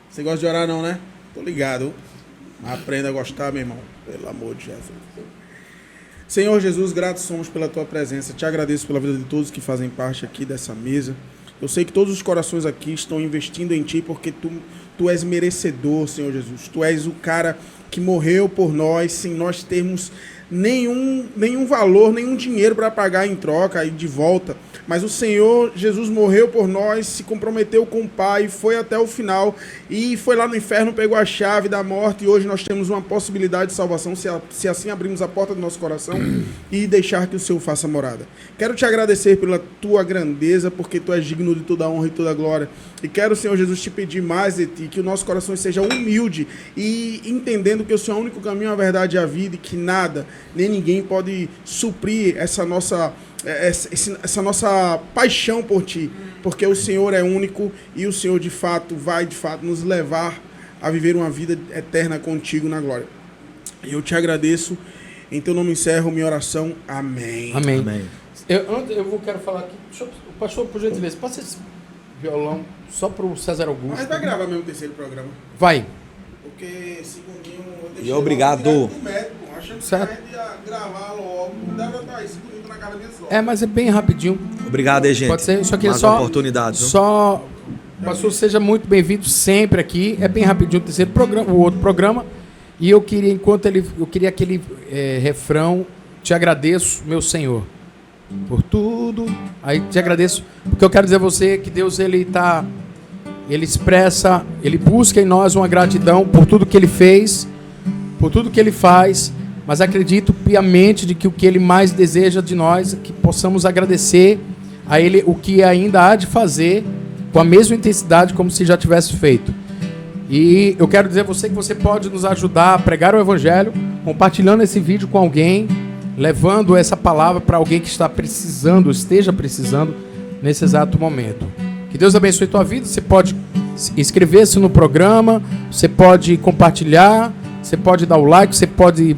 Você gosta de orar não, né? Tô ligado. Aprenda a gostar, meu irmão. Pelo amor de Jesus. Senhor Jesus, gratos somos pela tua presença. Te agradeço pela vida de todos que fazem parte aqui dessa mesa. Eu sei que todos os corações aqui estão investindo em ti porque tu és merecedor, Senhor Jesus. Tu és o cara que morreu por nós sem nós termos nenhum valor, nenhum dinheiro para pagar em troca e de volta. Mas o Senhor Jesus morreu por nós, se comprometeu com o Pai, foi até o final e foi lá no inferno, pegou a chave da morte e hoje nós temos uma possibilidade de salvação se assim abrirmos a porta do nosso coração e deixar que o Senhor faça morada. Quero te agradecer pela tua grandeza, porque tu és digno de toda a honra e toda a glória. E quero, Senhor Jesus, te pedir mais de ti, que o nosso coração seja humilde e entendendo que o Senhor é o único caminho, a verdade e a vida e que nada, nem ninguém pode suprir essa nossa paixão por ti, porque o Senhor é único e o Senhor de fato vai nos levar a viver uma vida eterna contigo na glória. E eu te agradeço, em teu nome encerro minha oração, amém. Amém. Amém. Quero falar aqui, pastor, por gentileza, passa esse violão só para o César Augusto. Mas vai gravar mesmo o terceiro programa, vai. porque segundinho eu E deixei obrigado. logo direto do médico, achando Certo. que a gente ia gravar logo, não deve estar aí, segundinho na cara minha só. Mas é bem rapidinho. Obrigado aí, gente. Pode ser? Só queria Mais só uma oportunidade. Viu? Só, pastor, seja muito bem-vindo sempre aqui. É bem rapidinho o terceiro programa, o outro programa. E eu queria, aquele refrão, te agradeço, meu Senhor, por tudo. Aí te agradeço, porque eu quero dizer a você que Deus, ele expressa, ele busca em nós uma gratidão por tudo que ele fez, por tudo que ele faz, mas acredito piamente de que o que ele mais deseja de nós é que possamos agradecer a ele o que ainda há de fazer com a mesma intensidade como se já tivesse feito. E eu quero dizer a você que você pode nos ajudar a pregar o Evangelho, compartilhando esse vídeo com alguém, levando essa palavra para alguém que esteja precisando nesse exato momento. Que Deus abençoe a tua vida. Você pode inscrever-se no programa, você pode compartilhar, você pode dar o like, você pode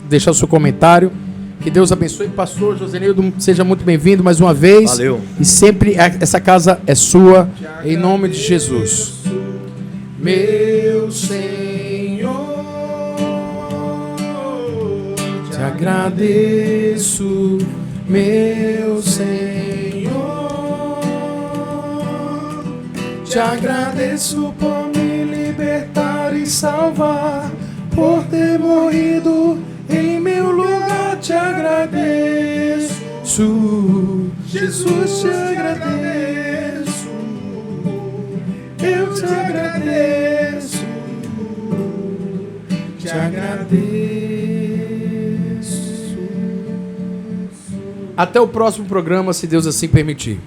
deixar o seu comentário. Que Deus abençoe. Pastor Josenildo, seja muito bem-vindo mais uma vez. Valeu. E sempre essa casa é sua, em nome de Jesus. Meu Senhor, te agradeço, meu Senhor, te agradeço por me libertar e salvar, por ter morrido em meu lugar, te agradeço, Jesus, te agradeço. Eu te agradeço, te agradeço. Até o próximo programa, se Deus assim permitir.